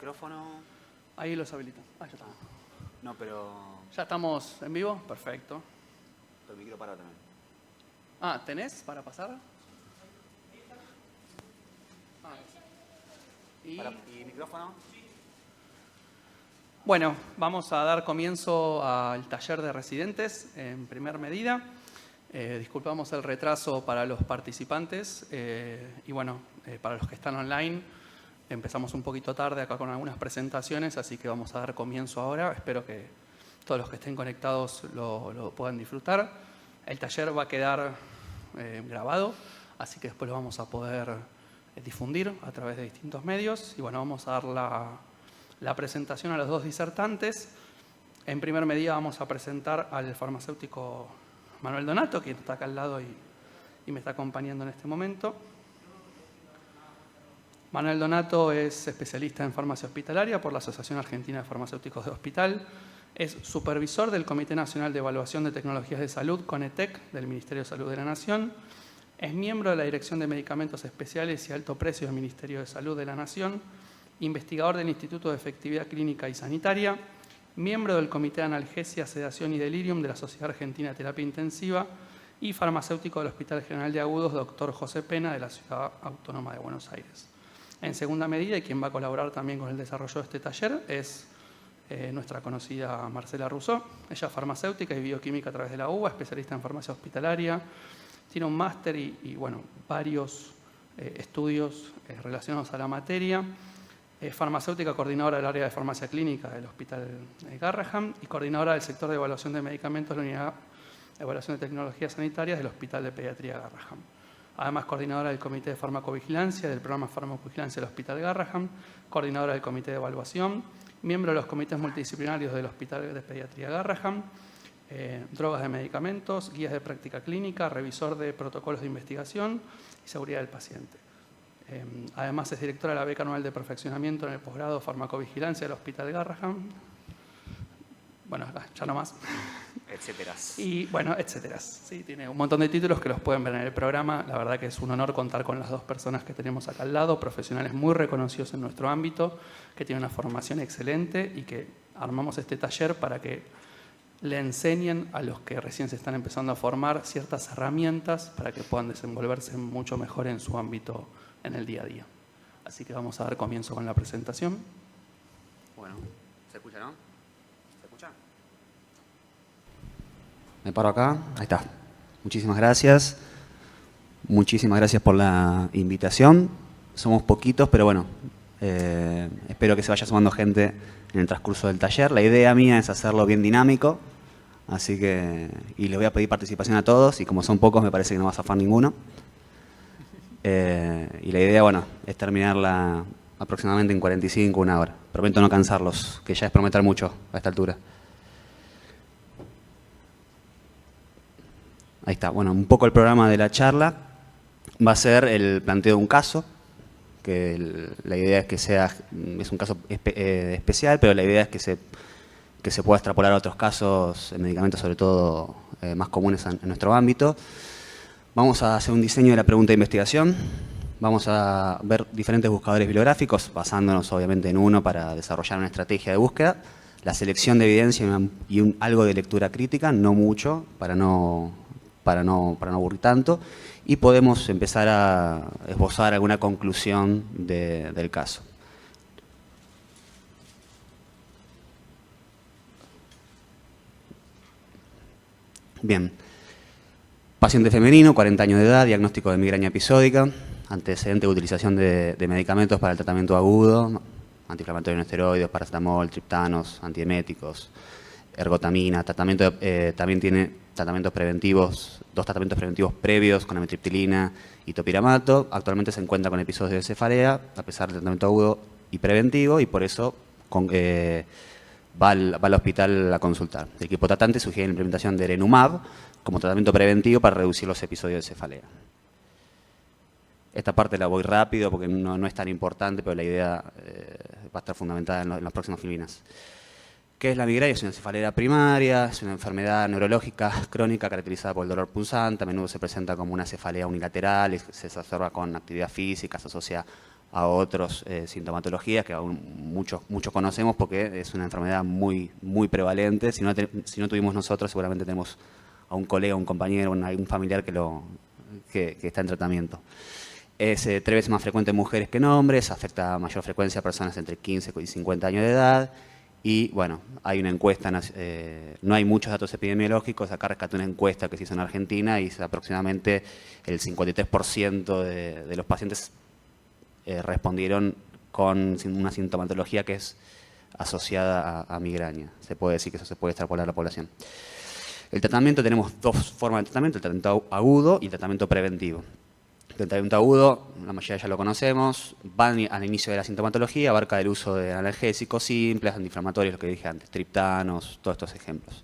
micrófono. Ahí los habilito. Ah, ya está. No, pero... ¿Ya estamos en vivo? Perfecto. el micro para también. Ah, ¿tenés para pasar? ¿Y micrófono? Bueno, vamos a dar comienzo al taller de residentes en primer medida. Disculpamos el retraso para los participantes y bueno, para los que están online, empezamos un poquito tarde acá con algunas presentaciones, así que vamos a dar comienzo ahora. Espero que todos los que estén conectados lo puedan disfrutar. El taller va a quedar grabado, así que después lo vamos a poder difundir a través de distintos medios. Y bueno, vamos a dar la presentación a los dos disertantes. En primer medida vamos a presentar al farmacéutico Manuel Donato, quien está acá al lado y me está acompañando en este momento. Manuel Donato es especialista en farmacia hospitalaria por la Asociación Argentina de Farmacéuticos de Hospital. Es supervisor del Comité Nacional de Evaluación de Tecnologías de Salud, CONETEC, del Ministerio de Salud de la Nación. Es miembro de la Dirección de Medicamentos Especiales y Alto Precio del Ministerio de Salud de la Nación. Investigador del Instituto de Efectividad Clínica y Sanitaria. Miembro del Comité de Analgesia, Sedación y Delirium de la Sociedad Argentina de Terapia Intensiva. Y farmacéutico del Hospital General de Agudos, Dr. José Pena, de la Ciudad Autónoma de Buenos Aires. En segunda medida, y quien va a colaborar también con el desarrollo de este taller, es nuestra conocida Marcela Rousseau. Ella es farmacéutica y bioquímica a través de la UBA, especialista en farmacia hospitalaria. Tiene un máster y bueno, varios estudios relacionados a la materia. Es farmacéutica coordinadora del área de farmacia clínica del Hospital Garrahan y coordinadora del sector de evaluación de medicamentos de la Unidad de Evaluación de Tecnologías Sanitarias del Hospital de Pediatría Garrahan. Además, coordinadora del Comité de Farmacovigilancia del Programa Farmacovigilancia del Hospital Garrahan, coordinadora del Comité de Evaluación, miembro de los comités multidisciplinarios del Hospital de Pediatría Garrahan, drogas de medicamentos, guías de práctica clínica, revisor de protocolos de investigación y seguridad del paciente. Además, es directora de la beca anual de perfeccionamiento en el posgrado Farmacovigilancia del Hospital Garrahan. Bueno, ya no más. Etcétera. Y bueno, etcétera. Sí, tiene un montón de títulos que los pueden ver en el programa. La verdad que es un honor contar con las dos personas que tenemos acá al lado, profesionales muy reconocidos en nuestro ámbito, que tienen una formación excelente y que armamos este taller para que le enseñen a los que recién se están empezando a formar ciertas herramientas para que puedan desenvolverse mucho mejor en su ámbito en el día a día. Así que vamos a dar comienzo con la presentación. Bueno, ¿se escucha, no? ¿Se escucha? Me paro acá. Ahí está. Muchísimas gracias. Muchísimas gracias por la invitación. Somos poquitos, pero bueno, espero que se vaya sumando gente en el transcurso del taller. La idea mía es hacerlo bien dinámico, así que, y les voy a pedir participación a todos, y como son pocos me parece que no va a zafar ninguno. Y la idea, bueno, es terminarla aproximadamente en 45, una hora. Prometo no cansarlos, que ya es prometer mucho a esta altura. Ahí está. Bueno, un poco el programa de la charla va a ser el planteo de un caso, que la idea es que es un caso especial, pero la idea es que se pueda extrapolar a otros casos en medicamentos, sobre todo más comunes en nuestro ámbito. Vamos a hacer un diseño de la pregunta de investigación. Vamos a ver diferentes buscadores bibliográficos, basándonos obviamente en uno para desarrollar una estrategia de búsqueda. La selección de evidencia y algo de lectura crítica, no mucho, para no aburrir tanto. Y podemos empezar a esbozar alguna conclusión del caso. Bien. Paciente femenino, 40 años de edad, diagnóstico de migraña episódica, antecedente de utilización de medicamentos para el tratamiento agudo, antiinflamatorios no esteroides, paracetamol, triptanos, antieméticos, ergotamina. También tiene tratamientos preventivos, 2 tratamientos preventivos previos con amitriptilina y topiramato. Actualmente se encuentra con episodios de cefalea, a pesar del tratamiento agudo y preventivo, y por eso va al hospital a consultar. El equipo tratante sugiere la implementación de Erenumab como tratamiento preventivo para reducir los episodios de cefalea. Esta parte la voy rápido porque no es tan importante, pero la idea va a estar fundamentada en las próximas filinas. ¿Qué es la migraña? Es una cefalea primaria, es una enfermedad neurológica crónica caracterizada por el dolor punzante. A menudo se presenta como una cefalea unilateral, se exacerba con actividad física, se asocia otras sintomatologías que aún muchos conocemos porque es una enfermedad muy prevalente. Si no tuvimos nosotros, seguramente tenemos a un colega, un compañero, un familiar que está en tratamiento. Es 3 veces más frecuente en mujeres que en hombres, afecta a mayor frecuencia a personas entre 15 y 50 años de edad. Y bueno, hay una encuesta, no hay muchos datos epidemiológicos, acá rescaté una encuesta que se hizo en Argentina y aproximadamente el 53% de los pacientes respondieron con una sintomatología que es asociada a migraña. Se puede decir que eso se puede extrapolar a la población. El tratamiento, tenemos 2 formas de tratamiento, el tratamiento agudo y el tratamiento preventivo. El tratamiento agudo, la mayoría ya lo conocemos, va al inicio de la sintomatología, abarca el uso de analgésicos simples, antiinflamatorios, lo que dije antes, triptanos, todos estos ejemplos.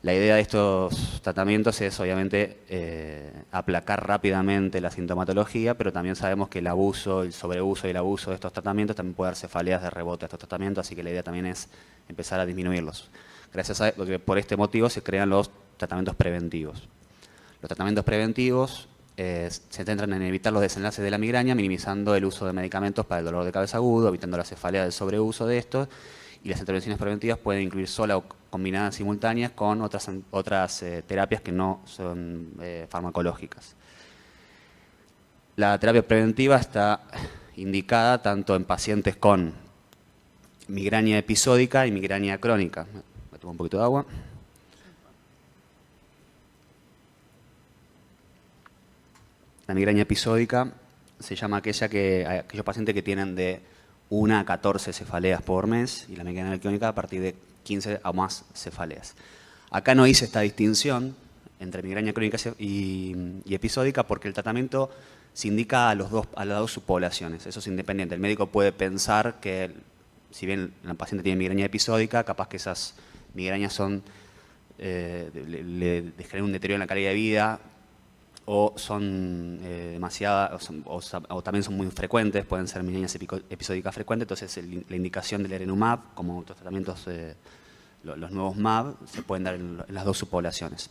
La idea de estos tratamientos es, obviamente, aplacar rápidamente la sintomatología, pero también sabemos que el abuso, el sobreuso y el abuso de estos tratamientos también puede dar cefaleas de rebote a estos tratamientos, así que la idea también es empezar a disminuirlos. Porque por este motivo se crean los tratamientos preventivos. Los tratamientos preventivos se centran en evitar los desenlaces de la migraña, minimizando el uso de medicamentos para el dolor de cabeza agudo, evitando la cefalea del sobreuso de estos, y las intervenciones preventivas pueden incluir sola o combinadas simultáneas con otras terapias que no son farmacológicas. La terapia preventiva está indicada tanto en pacientes con migraña episódica y migraña crónica. Me tomo un poquito de agua. La migraña episódica se llama aquellos pacientes que tienen de 1 a 14 cefaleas por mes y la migraña crónica a partir de 15 o más cefaleas. Acá no hice esta distinción entre migraña crónica y episódica porque el tratamiento se indica a las dos subpoblaciones. Eso es independiente. El médico puede pensar que, si bien la paciente tiene migraña episódica, capaz que esas migrañas le generan un deterioro en la calidad de vida, o son demasiadas, o también son muy frecuentes, pueden ser migrañas episódicas frecuentes. Entonces la indicación del erenumab, como otros tratamientos, los nuevos MAB, se pueden dar en las dos subpoblaciones.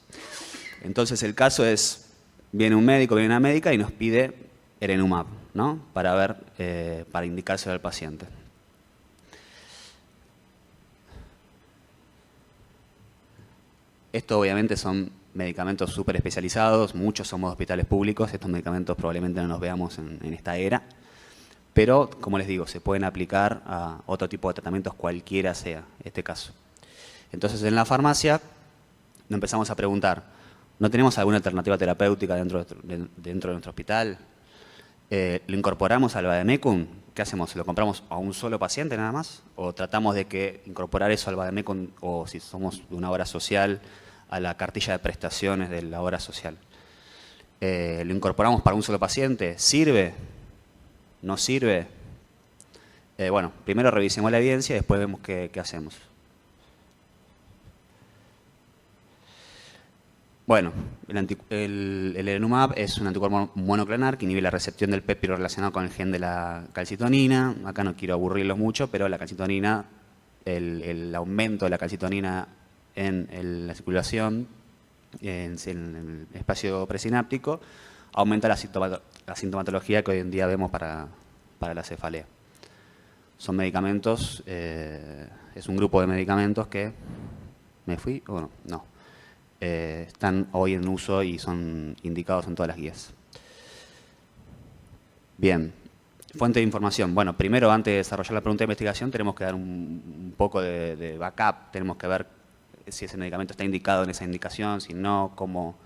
Entonces el caso es, viene un médico, viene una médica y nos pide erenumab, ¿no? Para indicárselo al paciente. Esto obviamente son medicamentos súper especializados, muchos somos hospitales públicos, estos medicamentos probablemente no los veamos en esta era, pero como les digo, se pueden aplicar a otro tipo de tratamientos cualquiera sea este caso. Entonces en la farmacia nos empezamos a preguntar, ¿no tenemos alguna alternativa terapéutica dentro de nuestro hospital? ¿Lo incorporamos al vademecum? ¿Qué hacemos? ¿Lo compramos a un solo paciente nada más? ¿O tratamos de incorporar eso al vademecum, o si somos de una obra social, a la cartilla de prestaciones de la obra social? ¿Lo incorporamos para un solo paciente? ¿Sirve? ¿No sirve? Bueno, primero revisemos la evidencia y después vemos qué hacemos. Bueno, el erenumab es un anticuerpo monoclonal que inhibe la recepción del péptiro relacionado con el gen de la calcitonina. Acá no quiero aburrirlos mucho, pero la calcitonina, el aumento de la calcitonina en la circulación, en el espacio presináptico, aumenta la sintomatología que hoy en día vemos para la cefalea. Son medicamentos, es un grupo de medicamentos que... ¿Me fui o no? No. Están hoy en uso y son indicados en todas las guías. Bien, fuente de información. Bueno, primero, antes de desarrollar la pregunta de investigación, tenemos que dar un poco de backup, tenemos que ver si ese medicamento está indicado en esa indicación, si no, como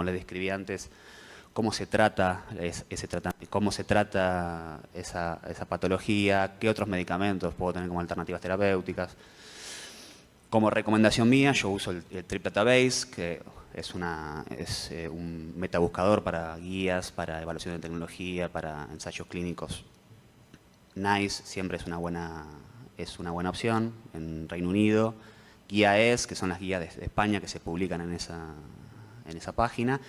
les describí antes, cómo se trata esa patología, qué otros medicamentos puedo tener como alternativas terapéuticas. Como recomendación mía, yo uso el Trip Database, que es un metabuscador para guías, para evaluación de tecnología, para ensayos clínicos. NICE siempre es una buena opción en Reino Unido. GuíaES, que son las guías de España que se publican en esa página.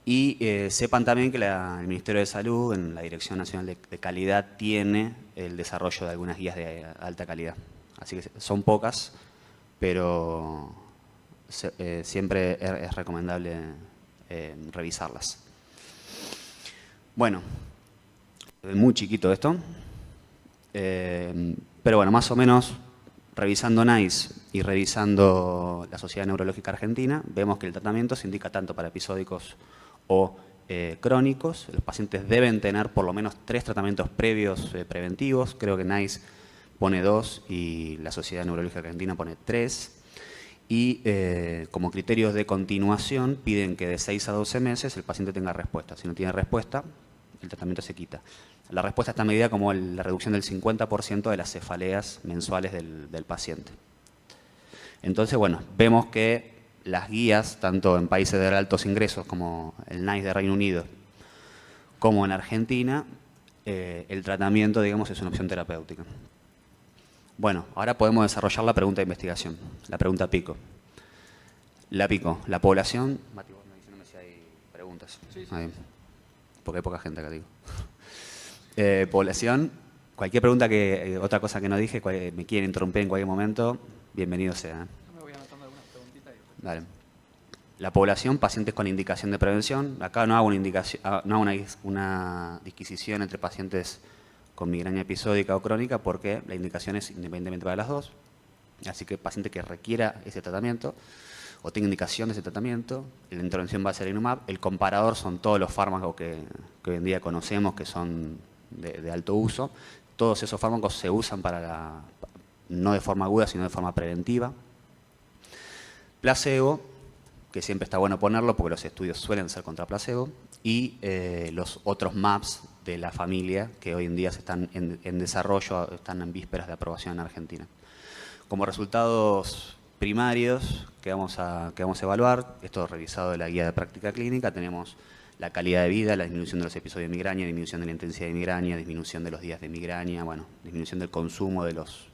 Y sepan también que el Ministerio de Salud, en la Dirección Nacional de Calidad, tiene el desarrollo de algunas guías de alta calidad. Así que son pocas, pero siempre es recomendable revisarlas. Bueno, Es muy chiquito esto. Pero bueno, más o menos revisando NICE y revisando la Sociedad Neurológica Argentina, vemos que el tratamiento se indica tanto para episódicos o crónicos. Los pacientes deben tener por lo menos 3 tratamientos previos preventivos. Creo que NICE pone 2 y la Sociedad Neurológica Argentina pone 3. Y como criterios de continuación piden que de 6 a 12 meses el paciente tenga respuesta. Si no tiene respuesta, el tratamiento se quita. La respuesta está medida como la reducción del 50% de las cefaleas mensuales del paciente. Entonces, bueno, vemos que las guías, tanto en países de altos ingresos como el NICE de Reino Unido, como en Argentina, el tratamiento, digamos, es una opción terapéutica. Bueno, ahora podemos desarrollar la pregunta de investigación, la pregunta pico. La pico, la población... Mati, vos diciéndome si hay preguntas. Sí. Porque hay poca gente acá, digo. Población, cualquier pregunta otra cosa que no dije, me quieren interrumpir en cualquier momento, bienvenido sea. Yo me voy anotando algunas preguntitas. Dale. La población, pacientes con indicación de prevención. Acá no hago una disquisición entre pacientes con migraña episódica o crónica porque la indicación es independientemente para las dos. Así que paciente que requiera ese tratamiento o tenga indicación de ese tratamiento, la intervención va a ser Inumab. El comparador son todos los fármacos que hoy en día conocemos que son de alto uso. Todos esos fármacos se usan no de forma aguda, sino de forma preventiva. Placebo, que siempre está bueno ponerlo porque los estudios suelen ser contra placebo, y los otros MAPs de la familia que hoy en día están en desarrollo, están en vísperas de aprobación en Argentina. Como resultados primarios que vamos a evaluar, esto revisado de la guía de práctica clínica, tenemos la calidad de vida, la disminución de los episodios de migraña, disminución de la intensidad de migraña, disminución de los días de migraña, bueno, disminución del consumo de los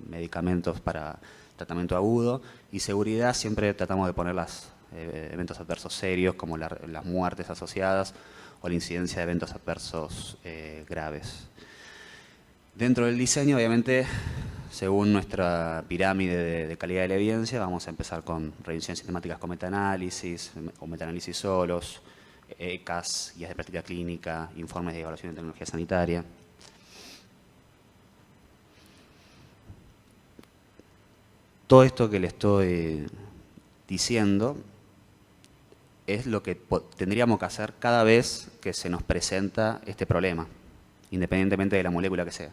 medicamentos para tratamiento agudo, y seguridad. Siempre tratamos de poner los eventos adversos serios como las muertes asociadas o la incidencia de eventos adversos graves. Dentro del diseño, obviamente, según nuestra pirámide de calidad de la evidencia, vamos a empezar con revisiones sistemáticas con metaanálisis o metaanálisis solos, ECAS, guías de práctica clínica, informes de evaluación de tecnología sanitaria. Todo esto que le estoy diciendo es lo que tendríamos que hacer cada vez que se nos presenta este problema, independientemente de la molécula que sea.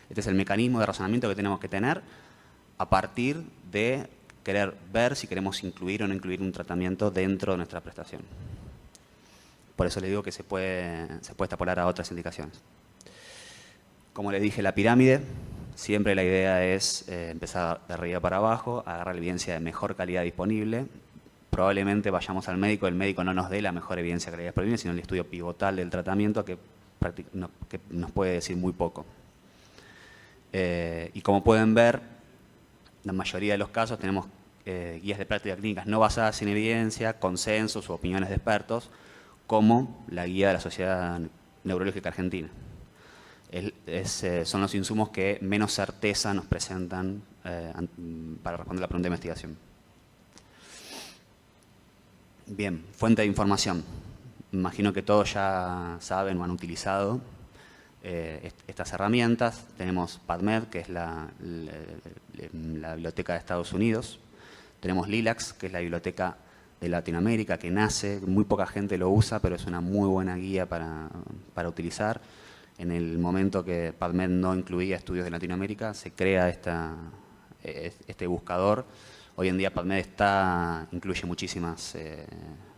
Este es el mecanismo de razonamiento que tenemos que tener a partir de querer ver si queremos incluir o no incluir un tratamiento dentro de nuestra prestación. Por eso le digo que se puede extrapolar a otras indicaciones. Como les dije, la pirámide, siempre la idea es empezar de arriba para abajo, agarrar la evidencia de mejor calidad disponible. Probablemente vayamos al médico, el médico no nos dé la mejor evidencia de calidad disponible, sino el estudio pivotal del tratamiento que nos puede decir muy poco. Y como pueden ver, la mayoría de los casos tenemos guías de prácticas clínicas no basadas en evidencia, consensos u opiniones de expertos, como la guía de la Sociedad Neurológica Argentina. Son los insumos que menos certeza nos presentan para responder la pregunta de investigación. Bien, fuente de información. Imagino que todos ya saben o han utilizado estas herramientas. Tenemos PubMed, que es la biblioteca de Estados Unidos. Tenemos LILACS, que es la biblioteca de Latinoamérica, que nace, muy poca gente lo usa, pero es una muy buena guía para utilizar. En el momento que PubMed no incluía estudios de Latinoamérica, se crea este buscador. Hoy en día PubMed incluye muchísimas,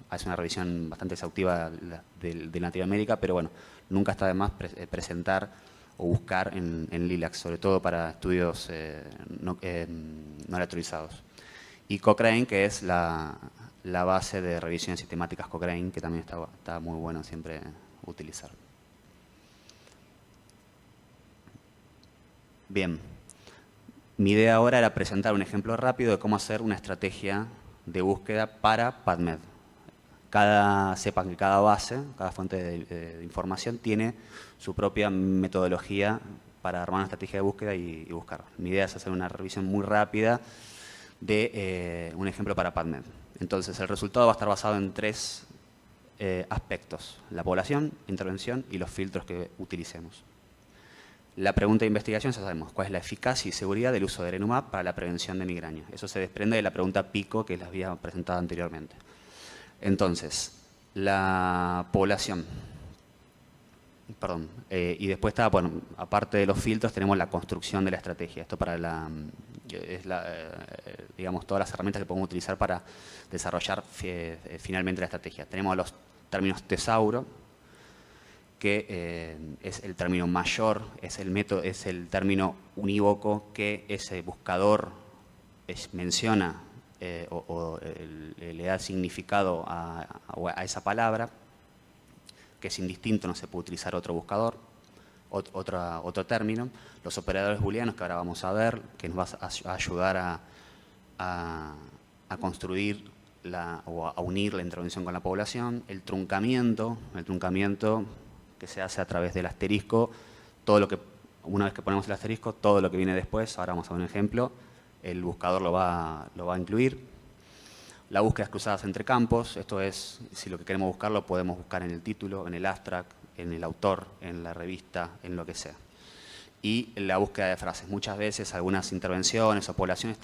hace una revisión bastante exhaustiva de Latinoamérica, pero bueno, nunca está de más presentar o buscar en LILACS, sobre todo para estudios no autorizados. Y Cochrane, que es la base de revisiones sistemáticas Cochrane, que también está muy bueno siempre utilizar. Bien, mi idea ahora era presentar un ejemplo rápido de cómo hacer una estrategia de búsqueda para PubMed. Sepan que cada base, cada fuente de información tiene su propia metodología para armar una estrategia de búsqueda y buscar. Mi idea es hacer una revisión muy rápida de un ejemplo para PubMed. Entonces, el resultado va a estar basado en 3 aspectos: la población, intervención y los filtros que utilicemos. La pregunta de investigación, ya sabemos cuál es la eficacia y seguridad del uso de Erenumab para la prevención de migraña. Eso se desprende de la pregunta PICO que les había presentado anteriormente. Entonces, la población. Perdón. Y después está, bueno, aparte de los filtros, tenemos la construcción de la estrategia. Esto para digamos, todas las herramientas que podemos utilizar para desarrollar finalmente la estrategia. Tenemos los términos tesauro, que es el término mayor, es el término unívoco que ese buscador menciona o le da significado a esa palabra, que es indistinto, no se puede utilizar otro buscador, otro término. Los operadores booleanos, que ahora vamos a ver, que nos va a ayudar a construir o a unir la intervención con la población. El truncamiento que se hace a través del asterisco, una vez que ponemos el asterisco, todo lo que viene después, ahora vamos a ver un ejemplo, el buscador lo va a incluir. La búsqueda cruzadas entre campos, esto es, si lo que queremos buscar lo podemos buscar en el título, en el abstract, en el autor, en la revista, en lo que sea. Y la búsqueda de frases. Muchas veces algunas intervenciones o poblaciones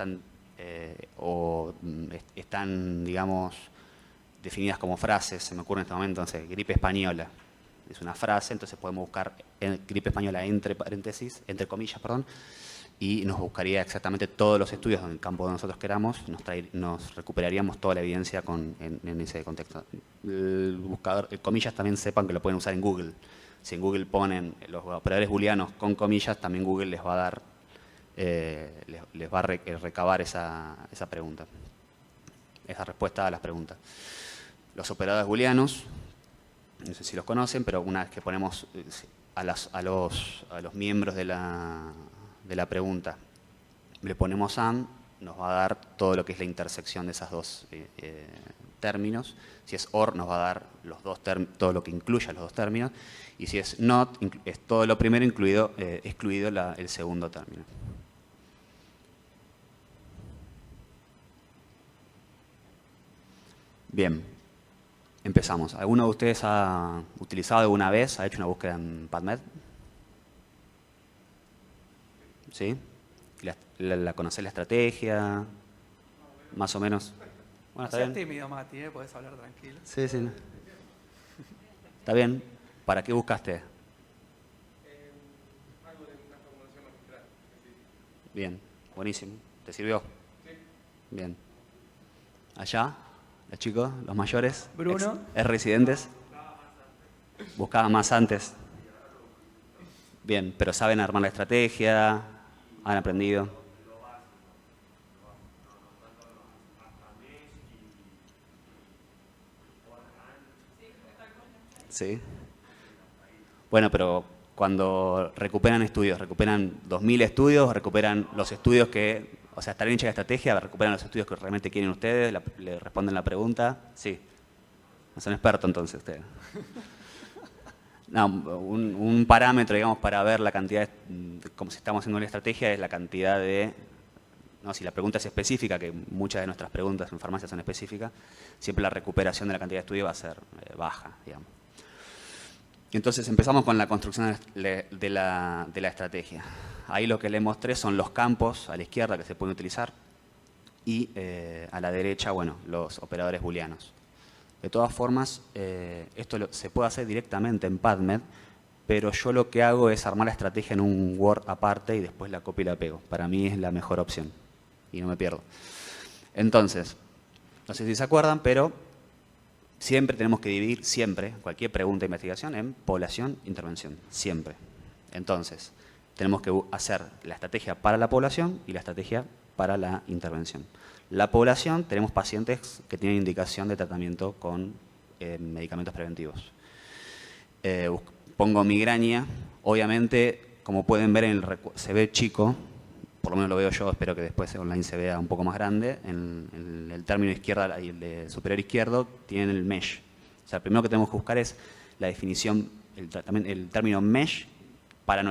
están, digamos, definidas como frases. Se me ocurre en este momento, no sé, gripe española. Es una frase, entonces podemos buscar gripe española entre comillas, y nos buscaría exactamente todos los estudios en el campo que nosotros queramos, nos recuperaríamos toda la evidencia en ese contexto. El comillas también sepan que lo pueden usar en Google. Si en Google ponen los operadores booleanos con comillas, también Google les va a dar, les va a recabar esa pregunta, esa respuesta a las preguntas. Los operadores booleanos, no sé si los conocen, pero una vez que ponemos a los miembros de la pregunta, le ponemos AND, nos va a dar todo lo que es la intersección de esos dos términos. Si es OR, nos va a dar todo lo que incluya los dos términos. Y si es NOT, es todo lo primero excluido el segundo término. Bien, empezamos. ¿Alguno de ustedes ha utilizado alguna vez, ha hecho una búsqueda en PubMed? ¿Sí? ¿Conocés la estrategia? Más o menos. Bueno, está bien. Tímido, Mati, podés hablar tranquilo. Sí. Está bien. ¿Para qué buscaste? Algo de una formulación magistral. Bien, buenísimo. ¿Te sirvió? Sí. Bien. Allá, los chicos, los mayores. Bruno. ¿Residentes? Buscaban más antes. Bien, pero ¿saben armar la estrategia? ¿Han aprendido? Sí. Bueno, pero cuando recuperan estudios, ¿recuperan 2000 estudios? ¿Recuperan los estudios que, o sea, está bien hecha la estrategia, recuperan los estudios que realmente quieren ustedes? ¿Le responden la pregunta? Sí. No son expertos entonces ustedes. No, un parámetro, digamos, para ver la cantidad, como si estamos haciendo una estrategia, es la cantidad de, no, si la pregunta es específica, que muchas de nuestras preguntas en farmacia son específicas, siempre la recuperación de la cantidad de estudio va a ser baja, digamos. Entonces empezamos con la construcción de la estrategia. Ahí lo que le mostré son los campos a la izquierda que se pueden utilizar y a la derecha, bueno, los operadores booleanos. De todas formas, esto se puede hacer directamente en PubMed, pero yo lo que hago es armar la estrategia en un Word aparte y después la copio y la pego. Para mí es la mejor opción y no me pierdo. Entonces, no sé si se acuerdan, pero siempre tenemos que dividir, cualquier pregunta de investigación en población, intervención, siempre. Entonces, tenemos que hacer la estrategia para la población y la estrategia para la intervención. La población, tenemos pacientes que tienen indicación de tratamiento con medicamentos preventivos. Pongo migraña, obviamente, como pueden ver, se ve chico, por lo menos lo veo yo, espero que después online se vea un poco más grande. En el término izquierda y el de superior izquierdo tienen el mesh. O sea, lo primero que tenemos que buscar es la definición, el término mesh para en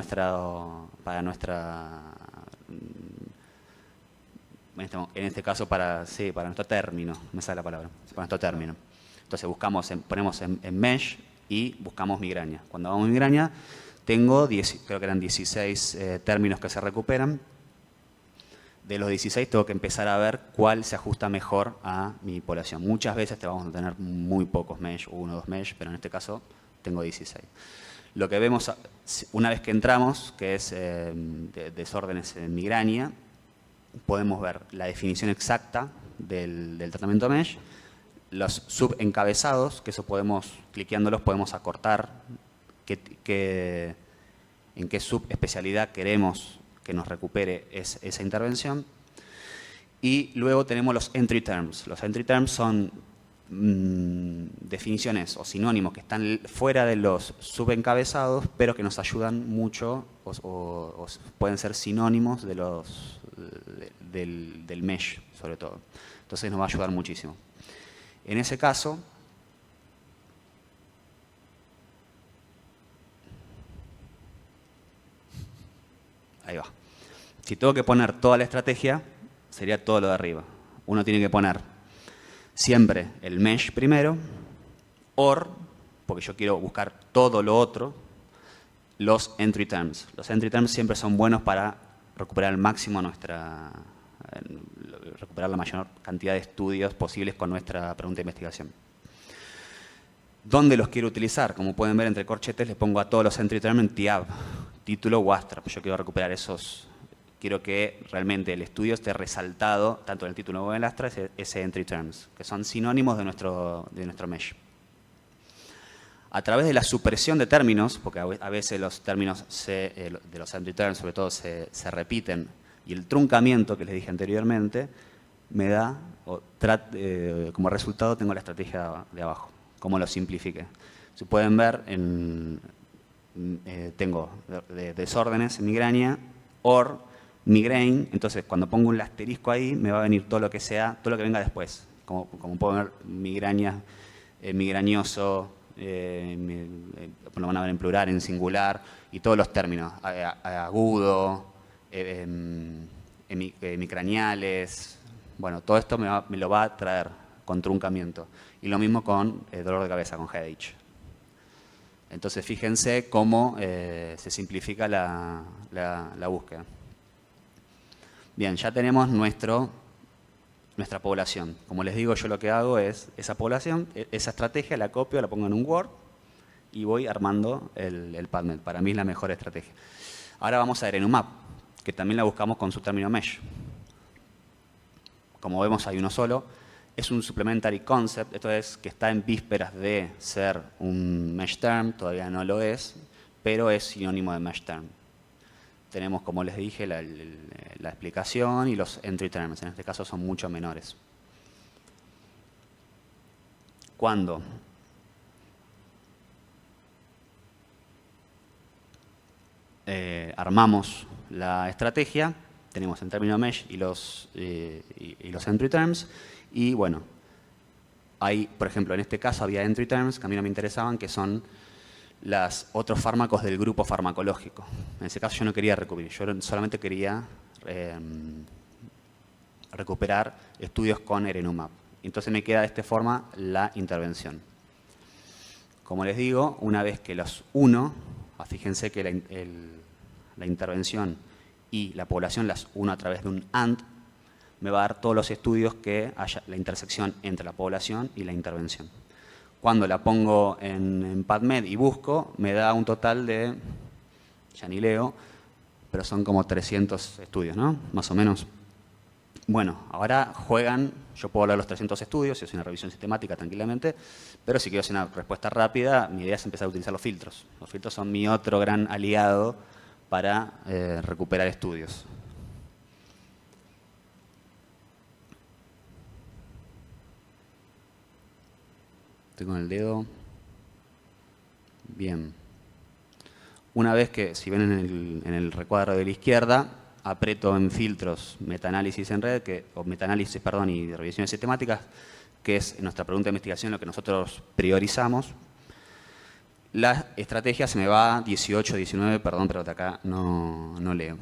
este caso para nuestro término, me sale la palabra, para nuestro término. Entonces ponemos en mesh y buscamos migraña. Cuando vamos a migraña, tengo, creo que eran 16 términos que se recuperan. De los 16 tengo que empezar a ver cuál se ajusta mejor a mi población. Muchas veces te vamos a tener muy pocos mesh, 1 o 2 mesh, pero en este caso tengo 16. Lo que vemos una vez que entramos, que es desórdenes en migraña, podemos ver la definición exacta del tratamiento mesh, los subencabezados, que eso cliqueándolos podemos acortar en qué subespecialidad queremos que nos recupere esa intervención. Y luego tenemos los entry terms. Los entry terms son definiciones o sinónimos que están fuera de los subencabezados, pero que nos ayudan mucho o pueden ser sinónimos del mesh, sobre todo. Entonces nos va a ayudar muchísimo. En ese caso, ahí va. Si tengo que poner toda la estrategia, sería todo lo de arriba. Uno tiene que poner siempre el mesh primero, porque yo quiero buscar todo lo otro, los entry terms. Los entry terms siempre son buenos para recuperar al máximo recuperar la mayor cantidad de estudios posibles con nuestra pregunta de investigación. ¿Dónde los quiero utilizar? Como pueden ver entre corchetes, les pongo a todos los entry terms en TIAB, título o abstract. Yo quiero recuperar quiero que realmente el estudio esté resaltado, tanto en el título como en el abstract, ese entry terms, que son sinónimos de nuestro mesh. A través de la supresión de términos, porque a veces los términos de los entry terms sobre todo se repiten, y el truncamiento que les dije anteriormente, me da, como resultado tengo la estrategia de abajo, cómo lo simplifique. Si pueden ver, tengo desórdenes en migraña, migraine, entonces cuando pongo un asterisco ahí, me va a venir todo lo que venga después. Como pueden ver, migraña, migrañoso, lo van a ver en plural, en singular, y todos los términos, agudo, hemicraneales, bueno, todo esto me lo va a traer con truncamiento. Y lo mismo con dolor de cabeza, con headache. Entonces fíjense cómo se simplifica la búsqueda. Bien, ya tenemos nuestra población. Como les digo, yo lo que hago es esa población, esa estrategia la copio, la pongo en un Word y voy armando el PubMed. Para mí es la mejor estrategia. Ahora vamos a Erenumab, que también la buscamos con su término mesh. Como vemos hay uno solo. Es un supplementary concept, esto es que está en vísperas de ser un mesh term, todavía no lo es, pero es sinónimo de mesh term. Tenemos, como les dije, la explicación y los entry terms, en este caso son mucho menores. Cuando armamos la estrategia, tenemos el término mesh y los entry terms, y bueno, por ejemplo, en este caso había entry terms que a mí no me interesaban, que son los otros fármacos del grupo farmacológico. En ese caso yo no quería recuperar, yo solamente quería recuperar estudios con Erenumab. Entonces me queda de esta forma la intervención. Como les digo, una vez que los uno, fíjense que la intervención y la población las uno a través de un AND, me va a dar todos los estudios que haya la intersección entre la población y la intervención. Cuando la pongo en PubMed y busco, me da un total de, ya ni leo, pero son como 300 estudios, ¿no? Más o menos. Bueno, ahora juegan, yo puedo hablar de los 300 estudios, si es una revisión sistemática tranquilamente, pero si quiero hacer una respuesta rápida, mi idea es empezar a utilizar los filtros. Los filtros son mi otro gran aliado para recuperar estudios. Estoy con el dedo. Bien. Una vez que, si ven en el recuadro de la izquierda, aprieto en filtros metaanálisis en red, o metaanálisis, perdón, y revisiones sistemáticas, que es nuestra pregunta de investigación, lo que nosotros priorizamos. La estrategia se me va a 18, 19, perdón, pero de acá no leo.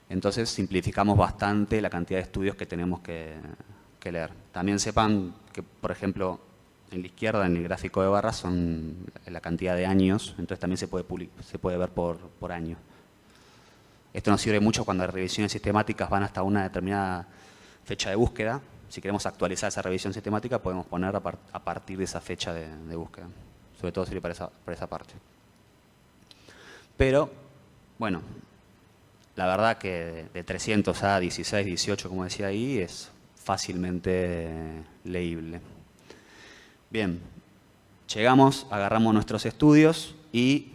Entonces simplificamos bastante la cantidad de estudios que tenemos que leer. También sepan que, por ejemplo, en la izquierda, en el gráfico de barras, son la cantidad de años, entonces también se puede ver por año. Esto nos sirve mucho cuando las revisiones sistemáticas van hasta una determinada fecha de búsqueda. Si queremos actualizar esa revisión sistemática, podemos poner a partir de esa fecha de búsqueda. Sobre todo sirve para esa parte. Pero, bueno, la verdad que de 300 a 16, 18, como decía ahí, es fácilmente leíble. Bien, llegamos, agarramos nuestros estudios y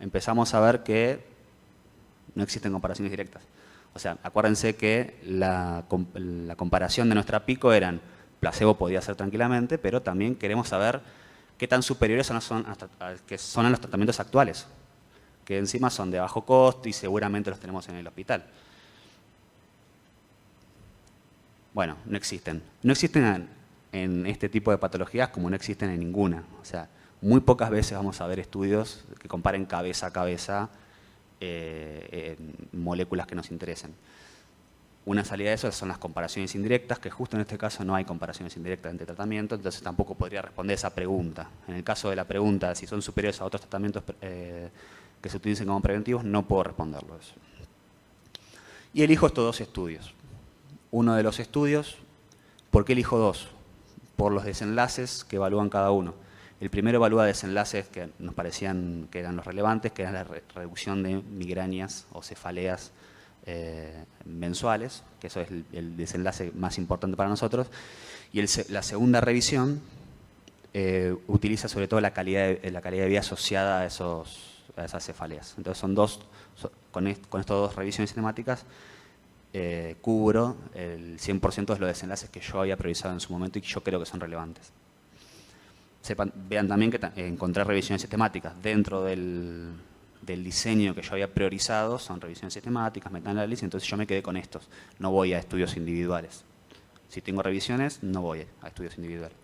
empezamos a ver que no existen comparaciones directas. O sea, acuérdense que la comparación de nuestra pico eran placebo podía ser tranquilamente, pero también queremos saber qué tan superiores son a los tratamientos actuales, que encima son de bajo costo y seguramente los tenemos en el hospital. Bueno, no existen. No existen en este tipo de patologías como no existen en ninguna. O sea, muy pocas veces vamos a ver estudios que comparen cabeza a cabeza moléculas que nos interesen. Una salida de eso son las comparaciones indirectas, que justo en este caso no hay comparaciones indirectas entre tratamientos, entonces tampoco podría responder esa pregunta. En el caso de la pregunta si son superiores a otros tratamientos que se utilicen como preventivos, no puedo responderlo eso. Y elijo estos dos estudios. Uno de los estudios, ¿por qué elijo dos? Por los desenlaces que evalúan cada uno. El primero evalúa desenlaces que nos parecían que eran los relevantes, que era la reducción de migrañas o cefaleas mensuales, que eso es el desenlace más importante para nosotros. Y la segunda revisión utiliza sobre todo la calidad de vida asociada a esas cefaleas. Entonces son con estas dos revisiones sistemáticas cubro el 100% de los desenlaces que yo había priorizado en su momento y que yo creo que son relevantes. Vean también que encontré revisiones sistemáticas dentro del diseño que yo había priorizado, son revisiones sistemáticas, metaanálisis, entonces yo me quedé con estos. No voy a estudios individuales. Si tengo revisiones, no voy a estudios individuales.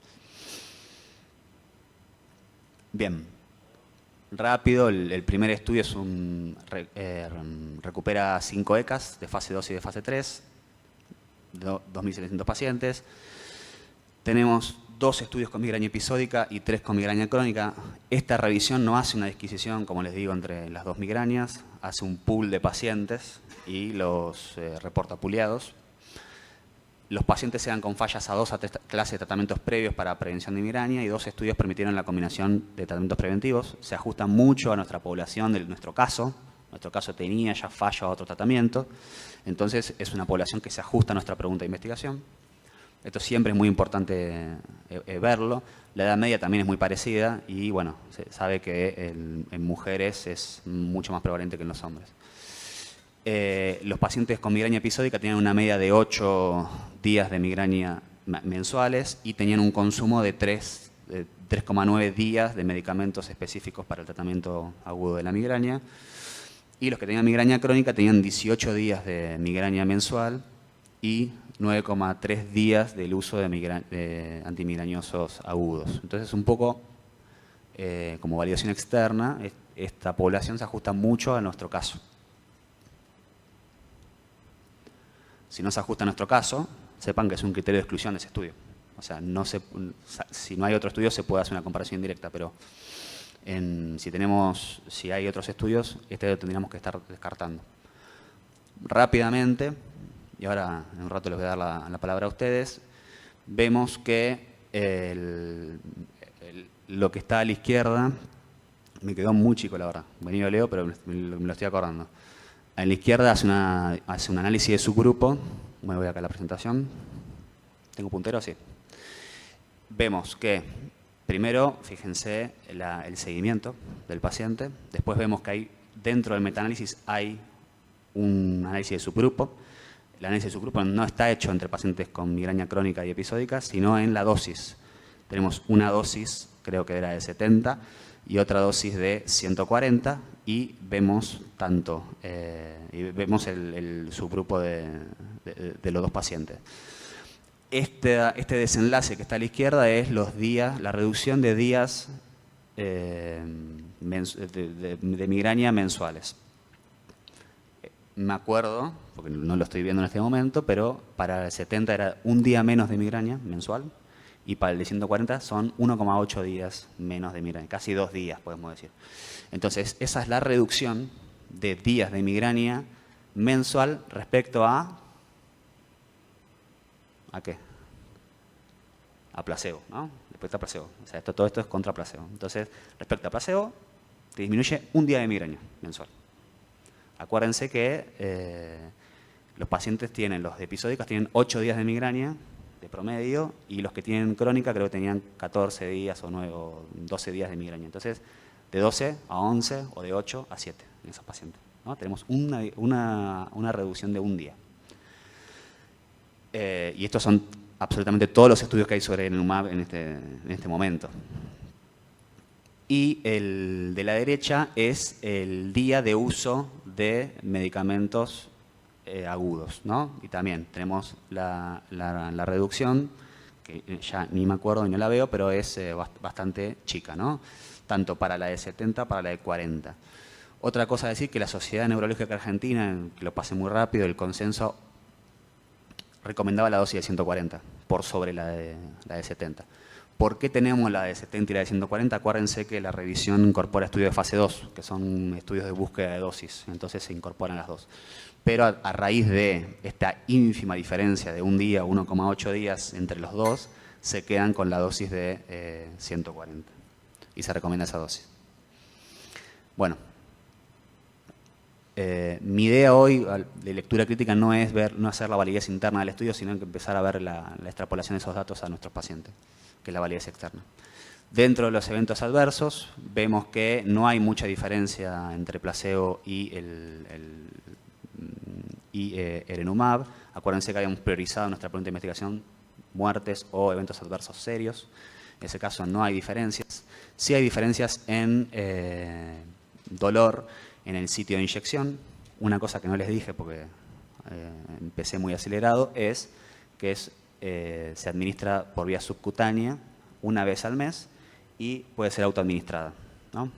Bien. Rápido, el primer estudio es recupera 5 ECAs de fase 2 y de fase 3, 2.700 pacientes. Tenemos 2 estudios con migraña episódica y 3 con migraña crónica. Esta revisión no hace una disquisición, como les digo, entre las dos migrañas, hace un pool de pacientes y los reporta pooleados. Los pacientes se dan con fallas a 2 clases de tratamientos previos para prevención de migraña y 2 estudios permitieron la combinación de tratamientos preventivos. Se ajustan mucho a nuestra población de nuestro caso. Nuestro caso tenía ya fallo a otro tratamiento. Entonces es una población que se ajusta a nuestra pregunta de investigación. Esto siempre es muy importante verlo. La edad media también es muy parecida y bueno, se sabe que en mujeres es mucho más prevalente que en los hombres. Los pacientes con migraña episódica tenían una media de 8 días de migraña mensuales y tenían un consumo de 3,9 días de medicamentos específicos para el tratamiento agudo de la migraña. Y los que tenían migraña crónica tenían 18 días de migraña mensual y 9,3 días del uso de antimigrañosos agudos. Entonces, un poco como validación externa, esta población se ajusta mucho a nuestro caso. Si no se ajusta a nuestro caso, sepan que es un criterio de exclusión de ese estudio. O sea, si no hay otro estudio se puede hacer una comparación indirecta, pero si hay otros estudios, este lo tendríamos que estar descartando. Rápidamente, y ahora en un rato les voy a dar la palabra a ustedes, vemos que lo que está a la izquierda, me quedó muy chico la verdad, venido Leo, pero me lo estoy acordando. A la izquierda hace un análisis de subgrupo, me voy acá a la presentación, ¿tengo puntero? Sí. Vemos que primero, fíjense el seguimiento del paciente, después vemos que dentro del metaanálisis hay un análisis de subgrupo. El análisis de subgrupo no está hecho entre pacientes con migraña crónica y episódica, sino en la dosis. Tenemos una dosis, creo que era de 70, y otra dosis de 140, y vemos el subgrupo de los dos pacientes. Este desenlace que está a la izquierda es la reducción de días de migraña mensuales. Me acuerdo, porque no lo estoy viendo en este momento, pero para el 70 era un día menos de migraña mensual y para el de 140 son 1,8 días menos de migraña, casi 2 días podemos decir. Entonces, esa es la reducción de días de migraña mensual respecto a... ¿A qué? A placebo, ¿no? Respecto a placebo. O sea, todo esto es contra placebo. Entonces, respecto a placebo, te disminuye 1 día de migraña mensual. Acuérdense que los pacientes tienen, los episódicos tienen 8 días de migraña de promedio y los que tienen crónica creo que tenían 14 días o 9 o 12 días de migraña. Entonces, de 12 a 11 o de 8 a 7 en esos pacientes, ¿no? Tenemos una reducción de 1 día. Y estos son absolutamente todos los estudios que hay sobre Erenumab en este momento. Y el de la derecha es el día de uso de medicamentos agudos, ¿no? Y también tenemos la reducción, que ya ni me acuerdo y no la veo, pero es bastante chica, ¿no? Tanto para la de 70 para la de 40. Otra cosa a decir que la Sociedad Neurológica Argentina, que lo pasé muy rápido, el consenso recomendaba la dosis de 140 por sobre la de 70. ¿Por qué tenemos la de 70 y la de 140? Acuérdense que la revisión incorpora estudios de fase 2, que son estudios de búsqueda de dosis, entonces se incorporan las dos. Pero a raíz de esta ínfima diferencia de 1 día, 1,8 días entre los dos, se quedan con la dosis de 140 y se recomienda esa dosis. Bueno, mi idea hoy de lectura crítica no es no hacer la validez interna del estudio, sino que empezar a ver la extrapolación de esos datos a nuestros pacientes, que es la validez externa. Dentro de los eventos adversos, vemos que no hay mucha diferencia entre placebo y Erenumab. Acuérdense que habíamos priorizado en nuestra pregunta de investigación muertes o eventos adversos serios. En ese caso no hay diferencias. Sí hay diferencias en dolor en el sitio de inyección. Una cosa que no les dije porque empecé muy acelerado es que se administra por vía subcutánea 1 vez al mes y puede ser autoadministrada, ¿no?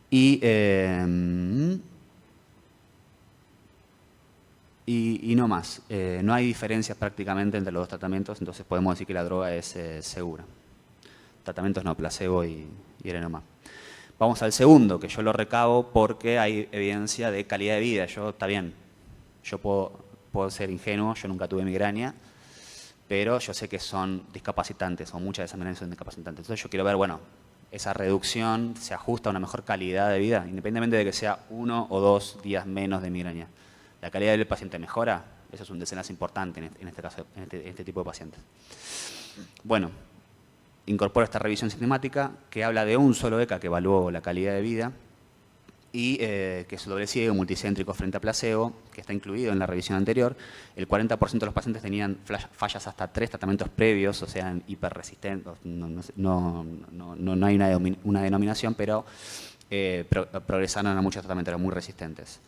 Y no más. No hay diferencias prácticamente entre los dos tratamientos, entonces podemos decir que la droga es segura. Tratamientos no, placebo y Erenumab. Vamos al segundo, que yo lo recabo porque hay evidencia de calidad de vida. Está bien, yo puedo ser ingenuo, yo nunca tuve migraña, pero yo sé que son discapacitantes, o muchas de esas migrañas son discapacitantes. Entonces yo quiero ver, bueno, esa reducción se ajusta a una mejor calidad de vida, independientemente de que sea 1 o 2 días menos de migraña. ¿La calidad del paciente mejora? Eso es un desenlace importante en este caso, en este tipo de pacientes. Bueno, incorporo esta revisión sistemática que habla de un solo ECA que evaluó la calidad de vida y que es doble ciego, multicéntrico frente a placebo, que está incluido en la revisión anterior. El 40% de los pacientes tenían fallas hasta 3 tratamientos previos, o sea, hiperresistentes. No hay una denominación, pero progresaron a muchos tratamientos, eran muy resistentes.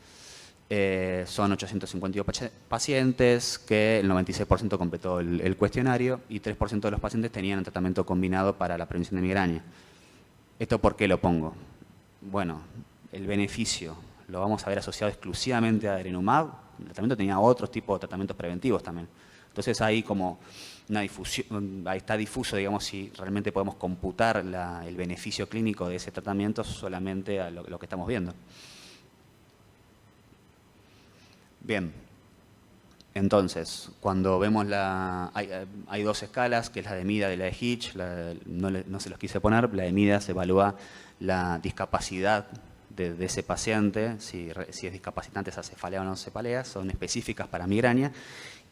Son 852 pacientes, que el 96% completó el cuestionario y 3% de los pacientes tenían un tratamiento combinado para la prevención de migraña. ¿Esto por qué lo pongo? Bueno, el beneficio lo vamos a ver asociado exclusivamente a Erenumab. El tratamiento tenía otros tipos de tratamientos preventivos también. Entonces hay como una difusión, ahí está difuso, digamos, si realmente podemos computar el beneficio clínico de ese tratamiento solamente a lo que estamos viendo. Bien, entonces, cuando vemos hay 2 escalas, que es la de Midas y la de Hitch, no se los quise poner. La de Midas evalúa la discapacidad de ese paciente, si es discapacitante esa cefalea o no cefalea, son específicas para migraña.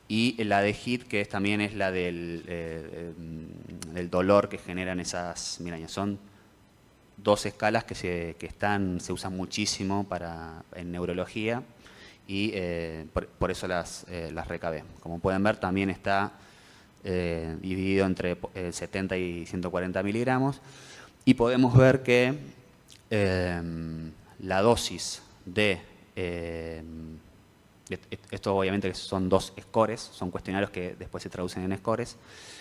Y la de Hitch, que también es la del dolor que generan esas migrañas. Son 2 escalas que se usan muchísimo en neurología. Y por eso las recabé. Como pueden ver, también está dividido entre 70 y 140 miligramos. Y podemos ver que la dosis esto obviamente son 2 scores, son cuestionarios que después se traducen en scores.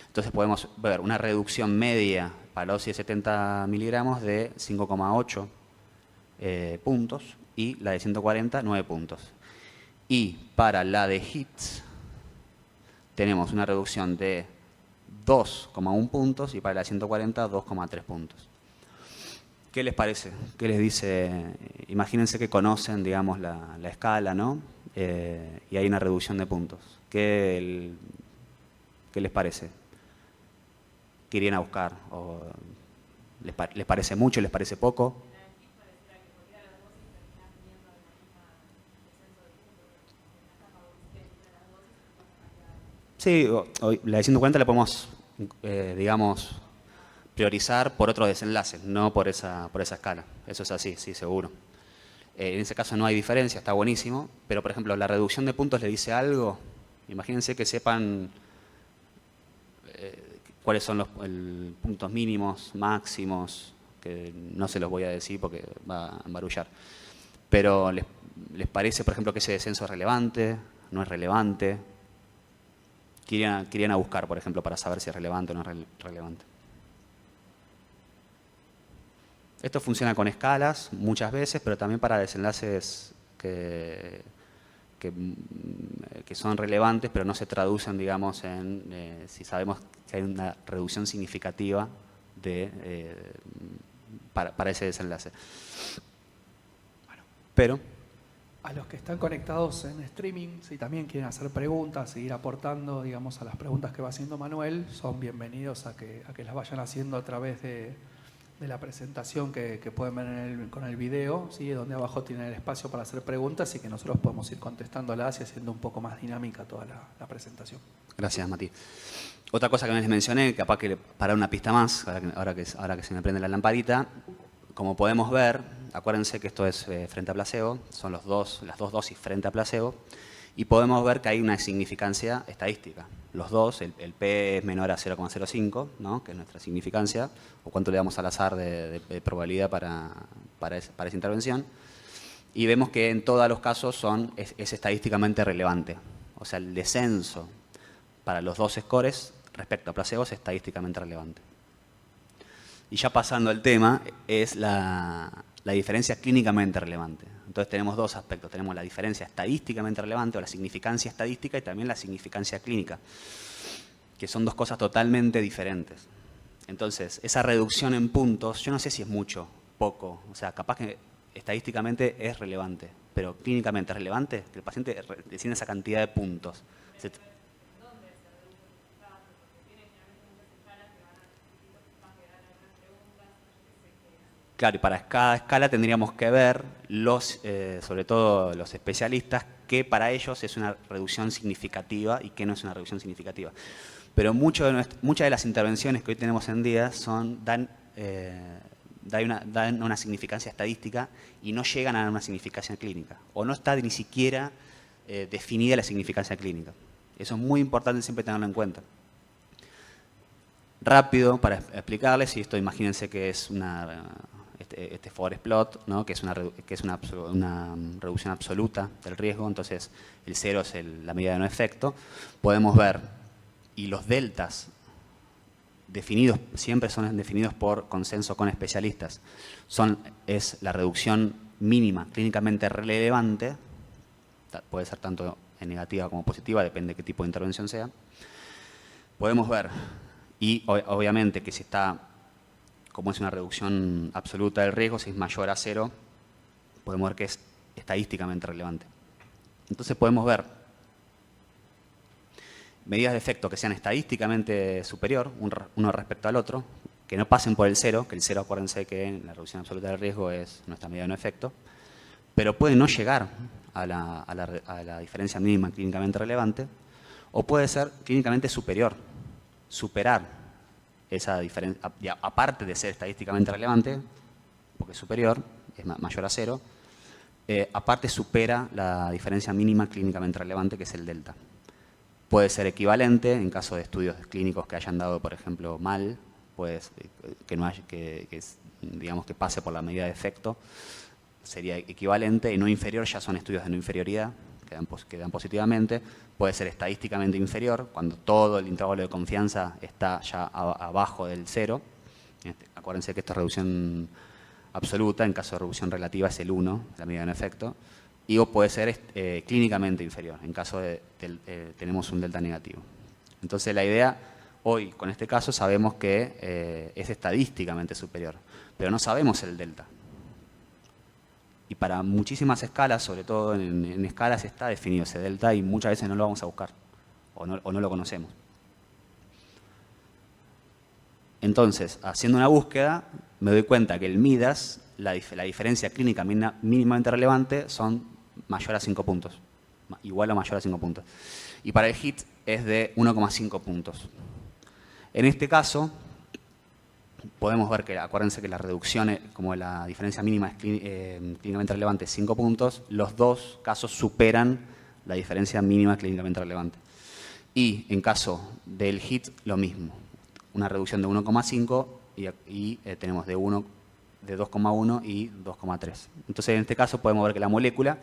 Entonces podemos ver una reducción media para la dosis de 70 miligramos de 5,8 puntos y la de 140, 9 puntos. Y para la de Hitch tenemos una reducción de 2,1 puntos y para la 140 2,3 puntos. ¿Qué les parece? ¿Qué les dice? Imagínense que conocen, digamos, la escala, ¿no? Y hay una reducción de puntos. ¿Qué les parece? ¿Qué irían a buscar? ¿O les parece mucho? ¿Les parece poco? Sí, la de 140 la podemos, digamos, priorizar por otros desenlaces, no por esa escala. Eso es así, sí, seguro. En ese caso no hay diferencia, está buenísimo, pero por ejemplo, la reducción de puntos le dice algo. Imagínense que sepan cuáles son los puntos mínimos, máximos, que no se los voy a decir porque va a embarullar. Pero les parece, por ejemplo, que ese descenso es relevante, no es relevante. Querían a buscar, por ejemplo, para saber si es relevante o no es relevante. Esto funciona con escalas muchas veces, pero también para desenlaces que son relevantes, pero no se traducen, digamos, en si sabemos que hay una reducción significativa para ese desenlace. Pero A los que están conectados en streaming, si también quieren hacer preguntas, seguir aportando, digamos, a las preguntas que va haciendo Manuel, son bienvenidos a que las vayan haciendo a través de la presentación que pueden ver con el video, ¿sí? Donde abajo tienen el espacio para hacer preguntas y que nosotros podemos ir contestándolas y haciendo un poco más dinámica toda la presentación. Gracias, Mati. Otra cosa que no les mencioné, capaz que para una pista más, ahora que se me prende la lamparita, como podemos ver, acuérdense que esto es frente a placebo, son las dos dosis frente a placebo, y podemos ver que hay una significancia estadística. Los dos, el P es menor a 0,05, ¿no? Que es nuestra significancia, o cuánto le damos al azar de probabilidad para esa intervención, y vemos que en todos los casos es estadísticamente relevante. O sea, el descenso para los dos scores respecto a placebo es estadísticamente relevante. Y ya pasando al tema, es la diferencia clínicamente relevante. Entonces tenemos dos aspectos. Tenemos la diferencia estadísticamente relevante o la significancia estadística y también la significancia clínica, que son dos cosas totalmente diferentes. Entonces, esa reducción en puntos, yo no sé si es mucho, poco. O sea, capaz que estadísticamente es relevante, pero clínicamente es relevante que el paciente descienda esa cantidad de puntos. Claro, y para cada escala tendríamos que ver, sobre todo los especialistas, que para ellos es una reducción significativa y que no es una reducción significativa. Pero muchas de las intervenciones que hoy tenemos en día dan una significancia estadística y no llegan a una significancia clínica. O no está ni siquiera definida la significancia clínica. Eso es muy importante siempre tenerlo en cuenta. Rápido, para explicarles, y esto imagínense que es este forest plot, ¿no? que es una reducción absoluta del riesgo, entonces el 0 es la medida de no efecto. Podemos ver, y los deltas definidos, siempre son definidos por consenso con especialistas, es la reducción mínima clínicamente relevante, puede ser tanto en negativa como positiva, depende de qué tipo de intervención sea. Podemos ver, y obviamente que si está, como es una reducción absoluta del riesgo, si es mayor a 0, podemos ver que es estadísticamente relevante. Entonces podemos ver medidas de efecto que sean estadísticamente superior uno respecto al otro, que no pasen por el 0, que el 0, acuérdense que la reducción absoluta del riesgo es nuestra medida de no efecto, pero puede no llegar a la diferencia mínima clínicamente relevante, o puede ser clínicamente superior, superar esa diferencia, aparte de ser estadísticamente relevante, porque es superior, es mayor a 0, aparte supera la diferencia mínima clínicamente relevante, que es el delta. Puede ser equivalente en caso de estudios clínicos que hayan dado, por ejemplo, mal, pues digamos que pase por la medida de efecto, sería equivalente, y no inferior ya son estudios de no inferioridad, que dan positivamente. Puede ser estadísticamente inferior, cuando todo el intervalo de confianza está ya abajo del 0. Acuérdense que esta es reducción absoluta, en caso de reducción relativa es el 1, la medida de no efecto. Y o puede ser clínicamente inferior, en caso de tenemos un delta negativo. Entonces la idea, Hoy, con este caso, sabemos que es estadísticamente superior, pero no sabemos el delta. Y para muchísimas escalas, sobre todo en escalas, está definido ese delta y muchas veces no lo vamos a buscar o no lo conocemos. Entonces, haciendo una búsqueda, me doy cuenta que el MIDAS, la diferencia clínica mínimamente relevante, son mayor a 5 puntos. Igual o mayor a 5 puntos. Y para el HIT es de 1,5 puntos. En este caso, podemos ver que, acuérdense que la reducción, como la diferencia mínima es clínicamente relevante, 5 puntos, los dos casos superan la diferencia mínima clínicamente relevante. Y en caso del HIT, lo mismo. Una reducción de 1,5 y tenemos de 2,1 y 2,3. Entonces, en este caso podemos ver que la molécula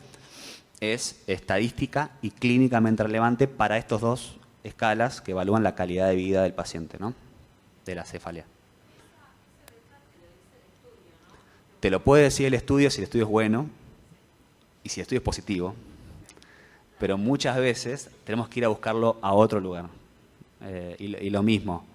es estadística y clínicamente relevante para estos dos escalas que evalúan la calidad de vida del paciente, ¿no? De la cefalea. Te lo puede decir el estudio si el estudio es bueno y si el estudio es positivo, pero muchas veces tenemos que ir a buscarlo a otro lugar. Y lo mismo.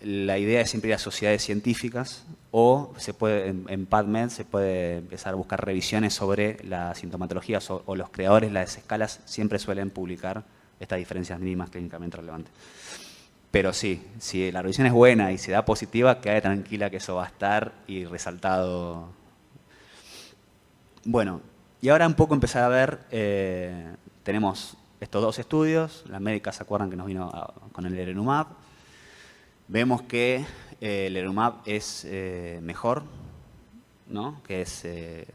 La idea es siempre ir a sociedades científicas o se puede, en PubMed se puede empezar a buscar revisiones sobre la sintomatología o los creadores de las escalas siempre suelen publicar estas diferencias mínimas clínicamente relevantes. Pero sí, si la revisión es buena y se da positiva, quede tranquila que eso va a estar y resaltado. Bueno, y ahora un poco empezar a ver, tenemos estos dos estudios, la médica se acuerdan que nos vino con el leronumab. Vemos que el leronumab es mejor, ¿no? Que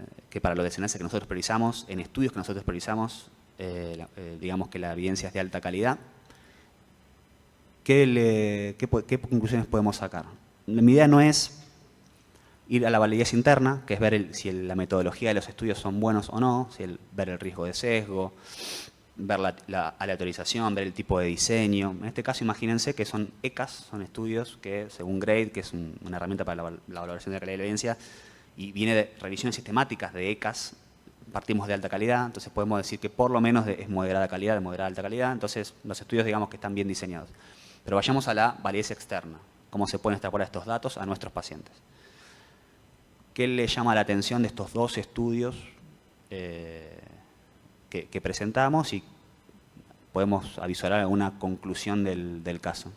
para los desenlaces que nosotros priorizamos, en estudios que nosotros priorizamos, digamos que la evidencia es de alta calidad. ¿Qué conclusiones podemos sacar? Mi idea no es ir a la validez interna, que es ver si la metodología de los estudios son buenos o no, ver el riesgo de sesgo, ver la aleatorización, ver el tipo de diseño. En este caso, imagínense que son ECAS, son estudios que, según GRADE, que es una herramienta para la valoración de la calidad de la evidencia, y viene de revisiones sistemáticas de ECAS, partimos de alta calidad, entonces podemos decir que por lo menos es moderada calidad, de moderada alta calidad, entonces los estudios digamos que están bien diseñados. Pero vayamos a la validez externa, cómo se pueden extrapolar estos datos a nuestros pacientes. ¿Qué le llama la atención de estos dos estudios que presentamos y podemos avisorar alguna conclusión del caso?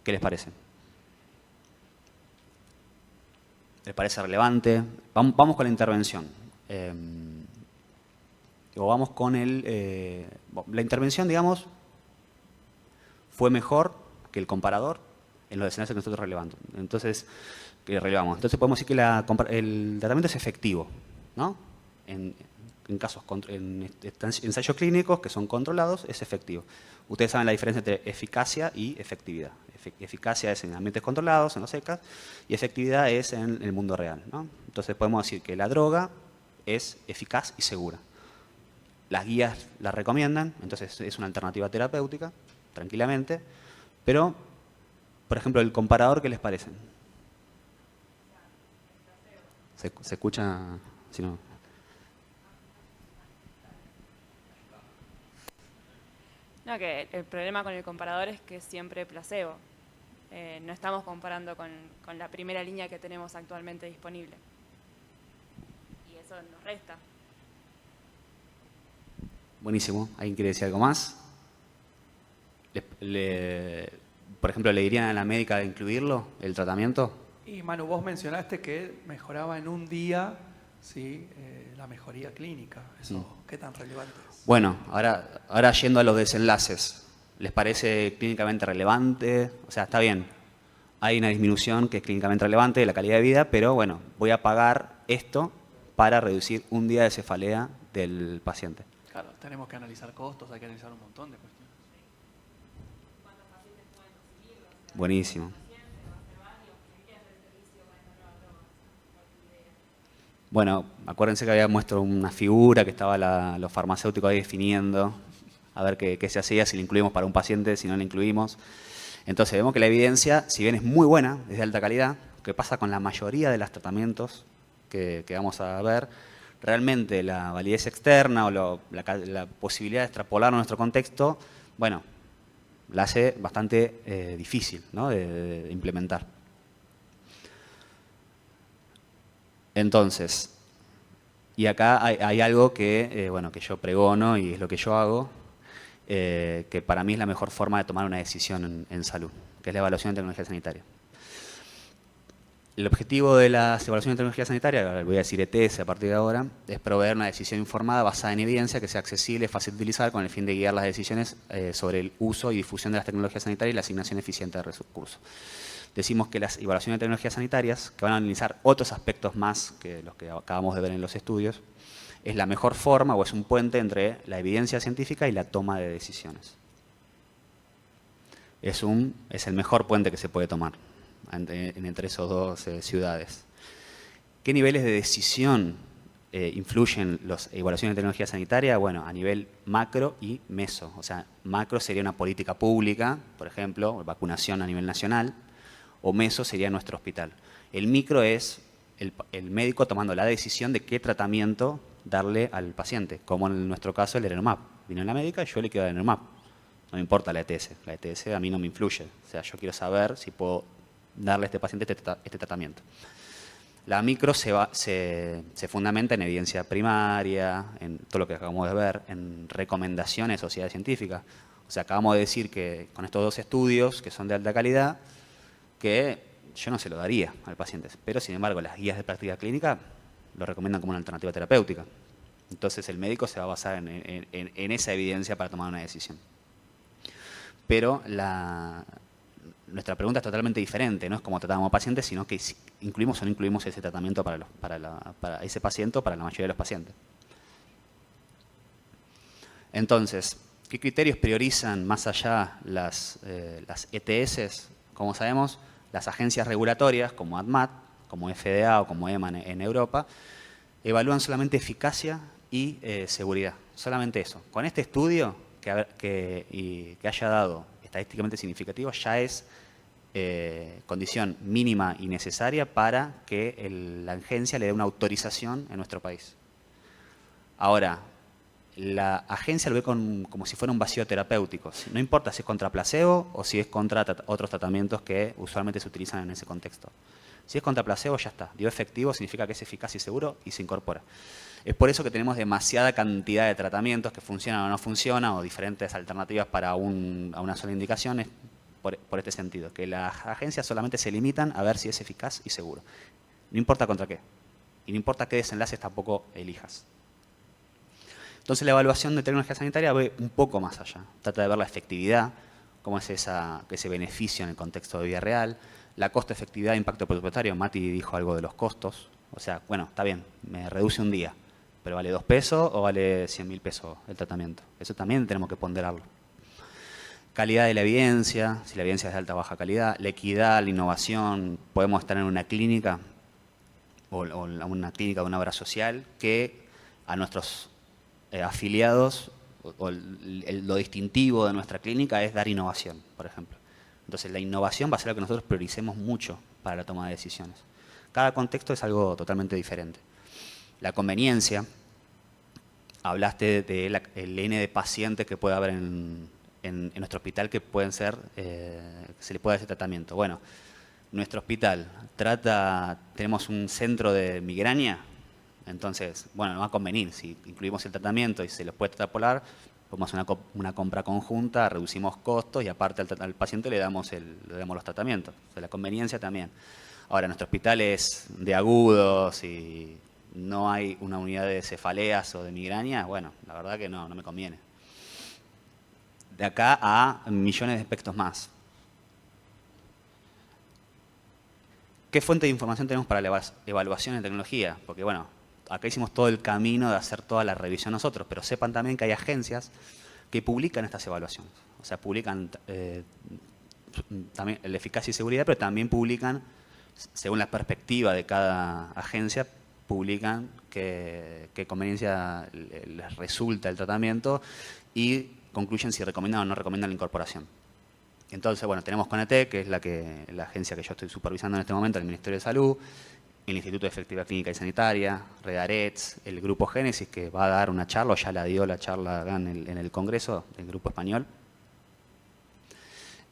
¿Qué les parece? ¿Les parece relevante? Vamos con la intervención. O vamos con la intervención, digamos, fue mejor que el comparador en los escenarios que nosotros relevamos. Entonces podemos decir que el tratamiento es efectivo, ¿no? En ensayos clínicos que son controlados, es efectivo. Ustedes saben la diferencia entre eficacia y efectividad. Eficacia es en ambientes controlados, en los ECAS, y efectividad es en el mundo real, ¿no? Entonces podemos decir que la droga es eficaz y segura. Las guías la recomiendan, entonces es una alternativa terapéutica, tranquilamente. Pero, por ejemplo, el comparador, ¿qué les parece? ¿Se escucha? Si no. No, que el problema con el comparador es que es siempre placebo. No estamos comparando con la primera línea que tenemos actualmente disponible. Y eso nos resta. Buenísimo. ¿Alguien quiere decir algo más? Por ejemplo, ¿le dirían a la médica de incluirlo, el tratamiento? Y Manu, vos mencionaste que mejoraba en un día, ¿sí? La mejoría clínica. ¿Eso qué tan relevante es? Bueno, ahora yendo a los desenlaces, ¿les parece clínicamente relevante? O sea, está bien, hay una disminución que es clínicamente relevante de la calidad de vida, pero bueno, voy a pagar esto para reducir un día de cefalea del paciente. Claro, tenemos que analizar costos, hay que analizar un montón de cuestiones. Buenísimo. Bueno, acuérdense que había muestro una figura que estaba los farmacéuticos ahí definiendo, a ver qué se hacía, si lo incluimos para un paciente, si no lo incluimos. Entonces vemos que la evidencia, si bien es muy buena, es de alta calidad, que pasa con la mayoría de los tratamientos que vamos a ver, realmente la validez externa o la posibilidad de extrapolar nuestro contexto, bueno, la hace bastante difícil, ¿no?, de implementar. Entonces, y acá hay algo que, bueno, que yo pregono y es lo que yo hago, que para mí es la mejor forma de tomar una decisión en salud, que es la evaluación de tecnología sanitaria. El objetivo de las evaluaciones de tecnología sanitaria, voy a decir ETS a partir de ahora, es proveer una decisión informada basada en evidencia que sea accesible, fácil de utilizar, con el fin de guiar las decisiones sobre el uso y difusión de las tecnologías sanitarias y la asignación eficiente de recursos. Decimos que las evaluaciones de tecnologías sanitarias, que van a analizar otros aspectos más que los que acabamos de ver en los estudios, es la mejor forma o es un puente entre la evidencia científica y la toma de decisiones. Es el mejor puente que se puede tomar entre esos dos ciudades. ¿Qué niveles de decisión influyen las evaluaciones de tecnología sanitaria? Bueno, a nivel macro y meso. O sea, macro sería una política pública, por ejemplo, vacunación a nivel nacional, o meso sería nuestro hospital. El micro es el médico tomando la decisión de qué tratamiento darle al paciente, como en nuestro caso el Erenumab. Vino en la médica y yo le quiero dar Erenumab. No me importa la ETS. La ETS a mí no me influye. O sea, yo quiero saber si puedo darle a este paciente este tratamiento. La micro se fundamenta en evidencia primaria, en todo lo que acabamos de ver, en recomendaciones de sociedades científicas. O sea, acabamos de decir que con estos dos estudios, que son de alta calidad, que yo no se lo daría al paciente. Pero, sin embargo, las guías de práctica clínica lo recomiendan como una alternativa terapéutica. Entonces, el médico se va a basar en esa evidencia para tomar una decisión. Pero nuestra pregunta es totalmente diferente, no es cómo tratamos pacientes, sino que si incluimos o no incluimos ese tratamiento para ese paciente o para la mayoría de los pacientes. Entonces, ¿qué criterios priorizan más allá las ETS? Como sabemos, las agencias regulatorias como ADMAT, como FDA o como EMA en Europa, evalúan solamente eficacia y seguridad, solamente eso. Con este estudio que haya dado estadísticamente significativo, ya es condición mínima y necesaria para que la agencia le dé una autorización en nuestro país. Ahora, la agencia lo ve como si fuera un vacío terapéutico. No importa si es contra placebo o si es contra otros tratamientos que usualmente se utilizan en ese contexto. Si es contra placebo, ya está. Dio efectivo, significa que es eficaz y seguro y se incorpora. Es por eso que tenemos demasiada cantidad de tratamientos que funcionan o no funcionan, o diferentes alternativas para una sola indicación, es por este sentido, que las agencias solamente se limitan a ver si es eficaz y seguro. No importa contra qué. Y no importa qué desenlaces tampoco elijas. Entonces la evaluación de tecnología sanitaria ve un poco más allá. Trata de ver la efectividad, cómo es ese beneficio en el contexto de vida real, la costo-efectividad e impacto presupuestario. Mati dijo algo de los costos. O sea, bueno, está bien, me reduce un día, pero ¿vale 2 pesos o vale 100.000 pesos el tratamiento? Eso también tenemos que ponderarlo. Calidad de la evidencia, si la evidencia es de alta o baja calidad, la equidad, la innovación. Podemos estar en una clínica o una clínica de una obra social que a nuestros afiliados, lo distintivo de nuestra clínica es dar innovación, por ejemplo. Entonces la innovación va a ser lo que nosotros prioricemos mucho para la toma de decisiones. Cada contexto es algo totalmente diferente. La conveniencia, hablaste del N de pacientes que puede haber en nuestro hospital que pueden ser, se le puede hacer tratamiento. Bueno, nuestro hospital tenemos un centro de migraña. Entonces, bueno, no va a convenir. Si incluimos el tratamiento y se los puede extrapolar, podemos hacer una compra conjunta, reducimos costos y aparte al paciente le damos los tratamientos. O sea, la conveniencia también. Ahora, nuestro hospital es de agudos y no hay una unidad de cefaleas o de migraña. Bueno, la verdad que no me conviene. De acá a millones de aspectos más. ¿Qué fuente de información tenemos para la evaluación de tecnología? Porque, bueno, acá hicimos todo el camino de hacer toda la revisión nosotros, pero sepan también que hay agencias que publican estas evaluaciones. O sea, publican también la eficacia y seguridad, pero también publican, según la perspectiva de cada agencia, publican qué conveniencia les resulta el tratamiento y concluyen si recomiendan o no recomiendan la incorporación. Entonces, bueno, tenemos CONETEC, que es la agencia que yo estoy supervisando en este momento, el Ministerio de Salud, el Instituto de Efectividad Clínica y Sanitaria, Redarets, el Grupo Génesis, que va a dar una charla, o ya la dio la charla acá en el Congreso, del Grupo Español.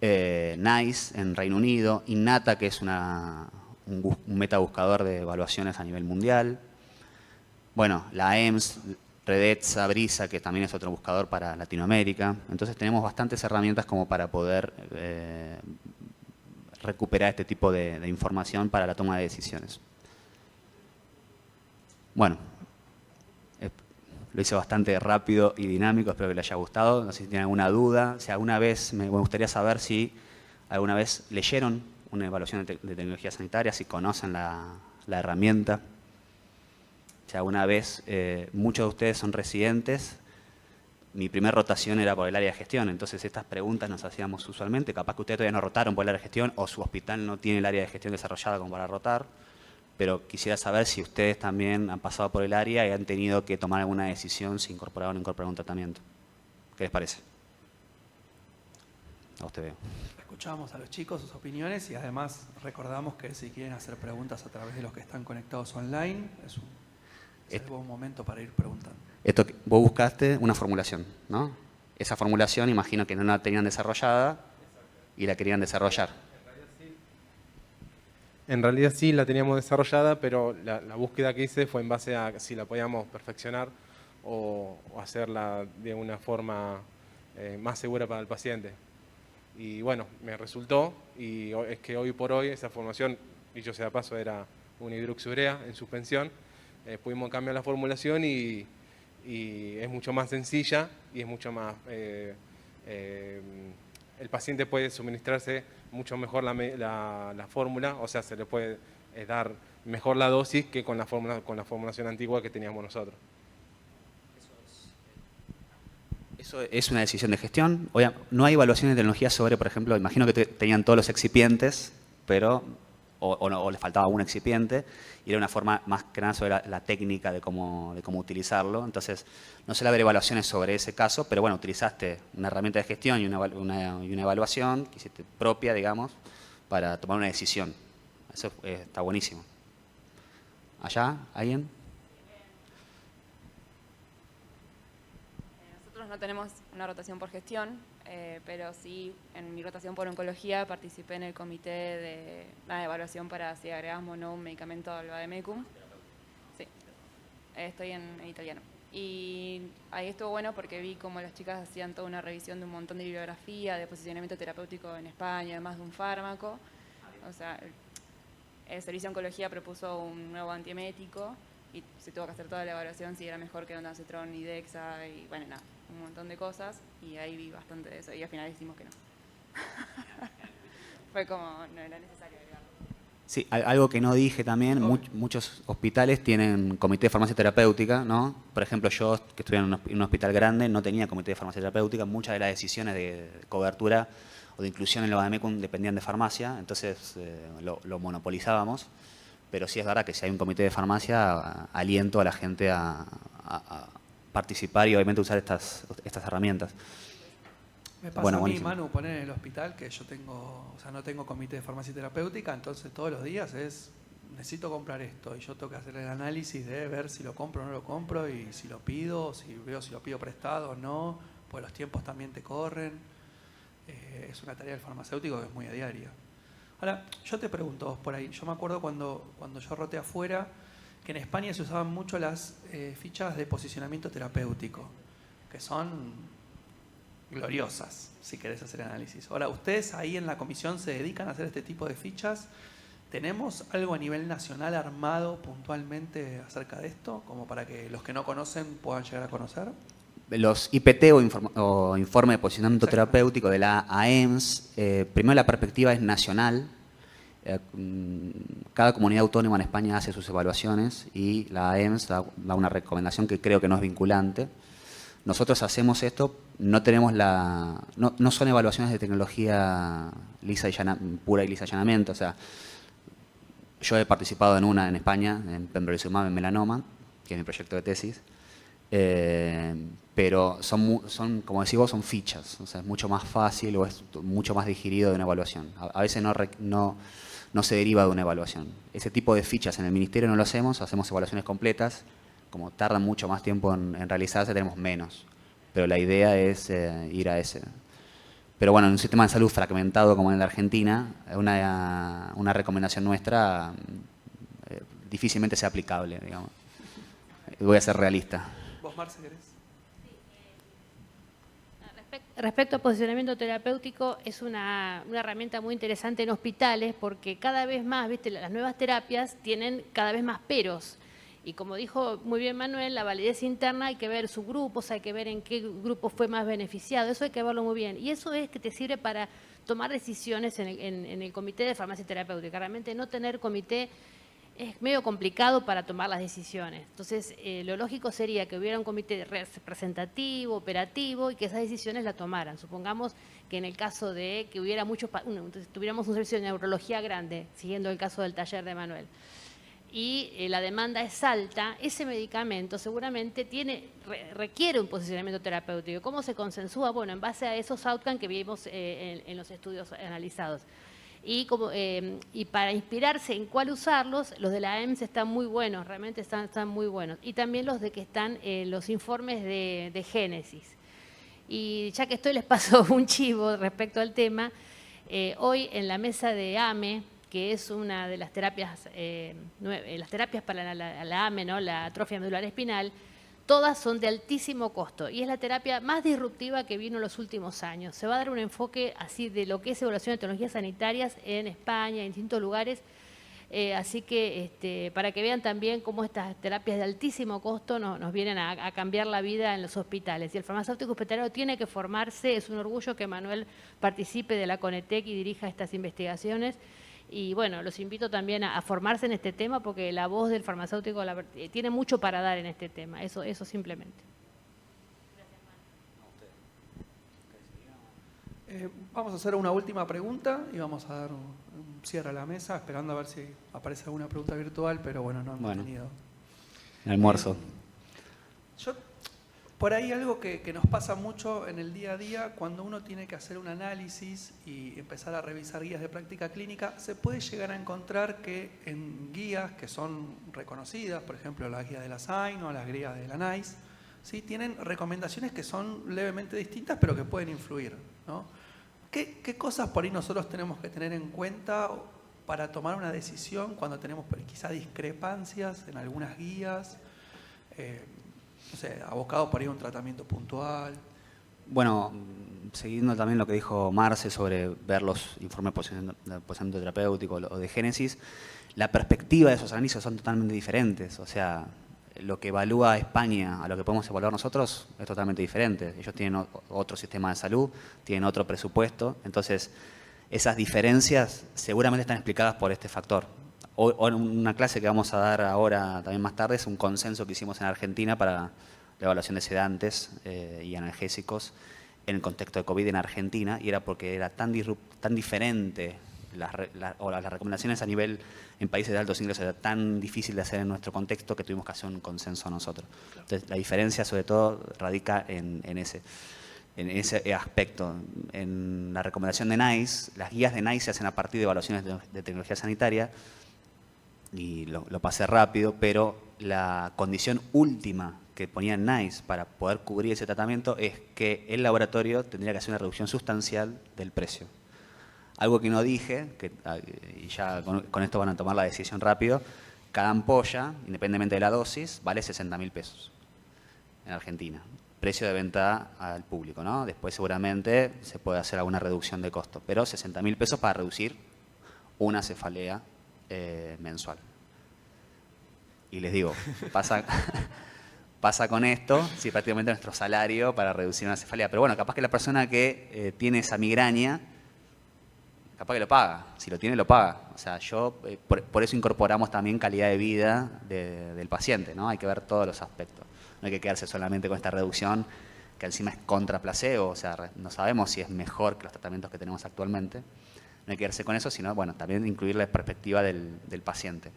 NICE en Reino Unido, Innata, que es un metabuscador de evaluaciones a nivel mundial. Bueno, la EMS, Redetza, Brisa, que también es otro buscador para Latinoamérica. Entonces tenemos bastantes herramientas como para poder recuperar este tipo de información para la toma de decisiones. Bueno, lo hice bastante rápido y dinámico, espero que les haya gustado. No sé si tienen alguna duda. Si alguna vez, me gustaría saber si alguna vez leyeron una evaluación de tecnología sanitaria, si conocen la herramienta. Si alguna vez, muchos de ustedes son residentes, mi primera rotación era por el área de gestión, entonces estas preguntas nos hacíamos usualmente. Capaz que ustedes todavía no rotaron por el área de gestión o su hospital no tiene el área de gestión desarrollada como para rotar, pero quisiera saber si ustedes también han pasado por el área y han tenido que tomar alguna decisión si incorporar o no incorporar un tratamiento. ¿Qué les parece? A usted veo. Escuchamos a los chicos sus opiniones y además recordamos que si quieren hacer preguntas a través de los que están conectados online, es un buen momento para ir preguntando. Vos buscaste una formulación, ¿no? Esa formulación imagino que no la tenían desarrollada y la querían desarrollar. En realidad sí la teníamos desarrollada, pero la búsqueda que hice fue en base a si la podíamos perfeccionar o hacerla de una forma más segura para el paciente. Y bueno, me resultó, y es que hoy por hoy esa formación, dicho sea de paso, era una hidroxiurea en suspensión. Pudimos cambiar la formulación y es mucho más sencilla y es mucho más... el paciente puede suministrarse mucho mejor la fórmula, o sea, se le puede dar mejor la dosis que con la formulación antigua que teníamos nosotros. Eso es una decisión de gestión. No hay evaluación de tecnología sobre, por ejemplo, imagino que tenían todos los excipientes, pero o les faltaba un excipiente, y era una forma más que nada sobre la técnica de cómo utilizarlo. Entonces, no suele haber evaluaciones sobre ese caso, pero bueno, utilizaste una herramienta de gestión y una evaluación que hiciste propia, digamos, para tomar una decisión. Eso está buenísimo. ¿Allá? ¿Alguien? Nosotros no tenemos una rotación por gestión, pero sí en mi rotación por oncología participé en el comité de evaluación para si agregamos o no un medicamento al Vademecum. Sí, estoy en italiano. Y ahí estuvo bueno porque vi como las chicas hacían toda una revisión de un montón de bibliografía, de posicionamiento terapéutico en España, además de un fármaco. O sea, el servicio de oncología propuso un nuevo antiemético y se tuvo que hacer toda la evaluación si era mejor que ondansetron y Dexa y bueno, nada, un montón de cosas, y ahí vi bastante de eso y al final decimos que no. Fue como, no era necesario agregarlo. Sí, algo que no dije también, muchos hospitales tienen comité de farmacia terapéutica, ¿no? Por ejemplo, yo que estuve en un hospital grande no tenía comité de farmacia terapéutica, muchas de las decisiones de cobertura o de inclusión en el Vademecum dependían de farmacia, entonces lo monopolizábamos, pero sí es verdad que si hay un comité de farmacia, aliento a la gente a participar y obviamente usar estas herramientas. Me pasa a mí, buenísimo. Manu, poner en el hospital que yo no tengo comité de farmacia terapéutica, entonces todos los días necesito comprar esto y yo tengo que hacer el análisis de ver si lo compro o no lo compro y si lo pido, si lo pido prestado o no, pues los tiempos también te corren. Es una tarea del farmacéutico que es muy a diaria. Ahora, yo te pregunto vos por ahí, yo me acuerdo cuando yo roté afuera, que en España se usaban mucho las fichas de posicionamiento terapéutico, que son gloriosas, si querés hacer análisis. Ahora, ¿ustedes ahí en la comisión se dedican a hacer este tipo de fichas? ¿Tenemos algo a nivel nacional armado puntualmente acerca de esto, como para que los que no conocen puedan llegar a conocer? Los IPT o informe de posicionamiento terapéutico de la AEMS, primero la perspectiva es nacional. Cada comunidad autónoma en España hace sus evaluaciones y la AEMS da una recomendación que creo que no es vinculante. Nosotros hacemos esto, no tenemos no son evaluaciones de tecnología pura y lisa y llanamente. O sea, yo he participado en una en España, en pembrolizumab en melanoma, que es mi proyecto de tesis. Pero son, como decís vos, son fichas. O sea, es mucho más fácil o es mucho más digerido de una evaluación. A veces no se deriva de una evaluación. Ese tipo de fichas en el ministerio no lo hacemos evaluaciones completas. Como tardan mucho más tiempo en realizarse, tenemos menos. Pero la idea es ir a ese. Pero bueno, en un sistema de salud fragmentado como en la Argentina, una recomendación nuestra difícilmente sea aplicable, digamos. Voy a ser realista. ¿Vos, Marce, querés? Respecto al posicionamiento terapéutico, es una herramienta muy interesante en hospitales porque cada vez más, ¿viste? Las nuevas terapias tienen cada vez más peros. Y como dijo muy bien Manuel, la validez interna hay que ver subgrupos, hay que ver en qué grupo fue más beneficiado, eso hay que verlo muy bien. Y eso es que te sirve para tomar decisiones en el comité de farmacia terapéutica. Realmente no tener comité es medio complicado para tomar las decisiones. Entonces, lo lógico sería que hubiera un comité representativo, operativo, y que esas decisiones la tomaran. Supongamos que en el caso de que hubiera tuviéramos un servicio de neurología grande, siguiendo el caso del taller de Manuel, y la demanda es alta, ese medicamento seguramente requiere un posicionamiento terapéutico. ¿Cómo se consensúa? Bueno, en base a esos outcomes que vimos en los estudios analizados. Y para inspirarse en cuál usarlos, los de la EMS están muy buenos, realmente están muy buenos. Y también los de que están los informes de Génesis. Y ya que estoy, les paso un chivo respecto al tema. Hoy en la mesa de AME, que es una de las terapias, las terapias para la AME, ¿no? La atrofia medular espinal, todas son de altísimo costo y es la terapia más disruptiva que vino en los últimos años. Se va a dar un enfoque así de lo que es evaluación de tecnologías sanitarias en España, en distintos lugares. Así que para que vean también cómo estas terapias de altísimo costo nos vienen a cambiar la vida en los hospitales. Y el farmacéutico hospitalario tiene que formarse. Es un orgullo que Manuel participe de la CONETEC y dirija estas investigaciones. Y bueno, los invito también a formarse en este tema porque la voz del farmacéutico tiene mucho para dar en este tema, eso simplemente. Vamos a hacer una última pregunta y vamos a dar un cierre a la mesa, esperando a ver si aparece alguna pregunta virtual, pero bueno, no hemos tenido. El almuerzo. Por ahí algo que nos pasa mucho en el día a día, cuando uno tiene que hacer un análisis y empezar a revisar guías de práctica clínica, se puede llegar a encontrar que en guías que son reconocidas, por ejemplo las guías de la SAIN o las guías de la NICE, ¿sí? Tienen recomendaciones que son levemente distintas pero que pueden influir, ¿no? ¿Qué cosas por ahí nosotros tenemos que tener en cuenta para tomar una decisión cuando tenemos quizá discrepancias en algunas guías? No sé, abocado por ahí a un tratamiento puntual. Bueno, siguiendo también lo que dijo Marce sobre ver los informes de posicionamiento terapéutico o de Génesis, la perspectiva de esos análisis son totalmente diferentes. O sea, lo que evalúa España a lo que podemos evaluar nosotros es totalmente diferente. Ellos tienen otro sistema de salud, tienen otro presupuesto. Entonces, esas diferencias seguramente están explicadas por este factor. Una clase que vamos a dar ahora también más tarde es un consenso que hicimos en Argentina para la evaluación de sedantes y analgésicos en el contexto de COVID en Argentina, y era porque era tan diferente las recomendaciones a nivel en países de altos ingresos, era tan difícil de hacer en nuestro contexto que tuvimos que hacer un consenso nosotros. Entonces, la diferencia sobre todo radica en ese aspecto. En la recomendación de NICE, las guías de NICE se hacen a partir de evaluaciones de tecnología sanitaria, y lo pasé rápido, pero la condición última que ponía NICE para poder cubrir ese tratamiento es que el laboratorio tendría que hacer una reducción sustancial del precio. Algo que no dije, y ya con esto van a tomar la decisión rápido, cada ampolla, independientemente de la dosis, vale 60.000 pesos en Argentina. Precio de venta al público, ¿no? Después seguramente se puede hacer alguna reducción de costo, pero 60.000 pesos para reducir una cefalea mensual. Y les digo, pasa con esto, sí, prácticamente nuestro salario para reducir una cefalea. Pero bueno, capaz que la persona que tiene esa migraña, capaz que lo paga. Si lo tiene, lo paga. O sea, por eso incorporamos también calidad de vida del paciente, ¿no? Hay que ver todos los aspectos. No hay que quedarse solamente con esta reducción, que encima es contra placebo. O sea, no sabemos si es mejor que los tratamientos que tenemos actualmente. No hay que quedarse con eso, sino bueno, también incluir la perspectiva del paciente.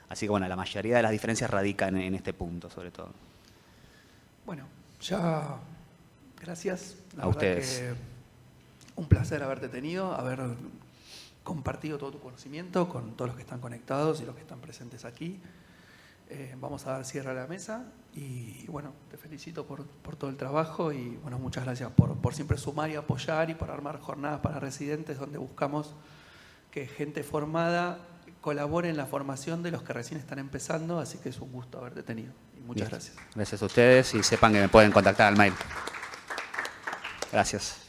Así que bueno, la mayoría de las diferencias radican en este punto, sobre todo. Bueno, ya gracias. A ustedes. Que un placer haberte tenido, haber compartido todo tu conocimiento con todos los que están conectados y los que están presentes aquí. Vamos a dar cierre a la mesa y bueno, te felicito por todo el trabajo y bueno, muchas gracias por siempre sumar y apoyar y por armar jornadas para residentes donde buscamos que gente formada colabore en la formación de los que recién están empezando, así que es un gusto haberte tenido y muchas Bien. gracias. Gracias a ustedes y sepan que me pueden contactar al mail. Gracias.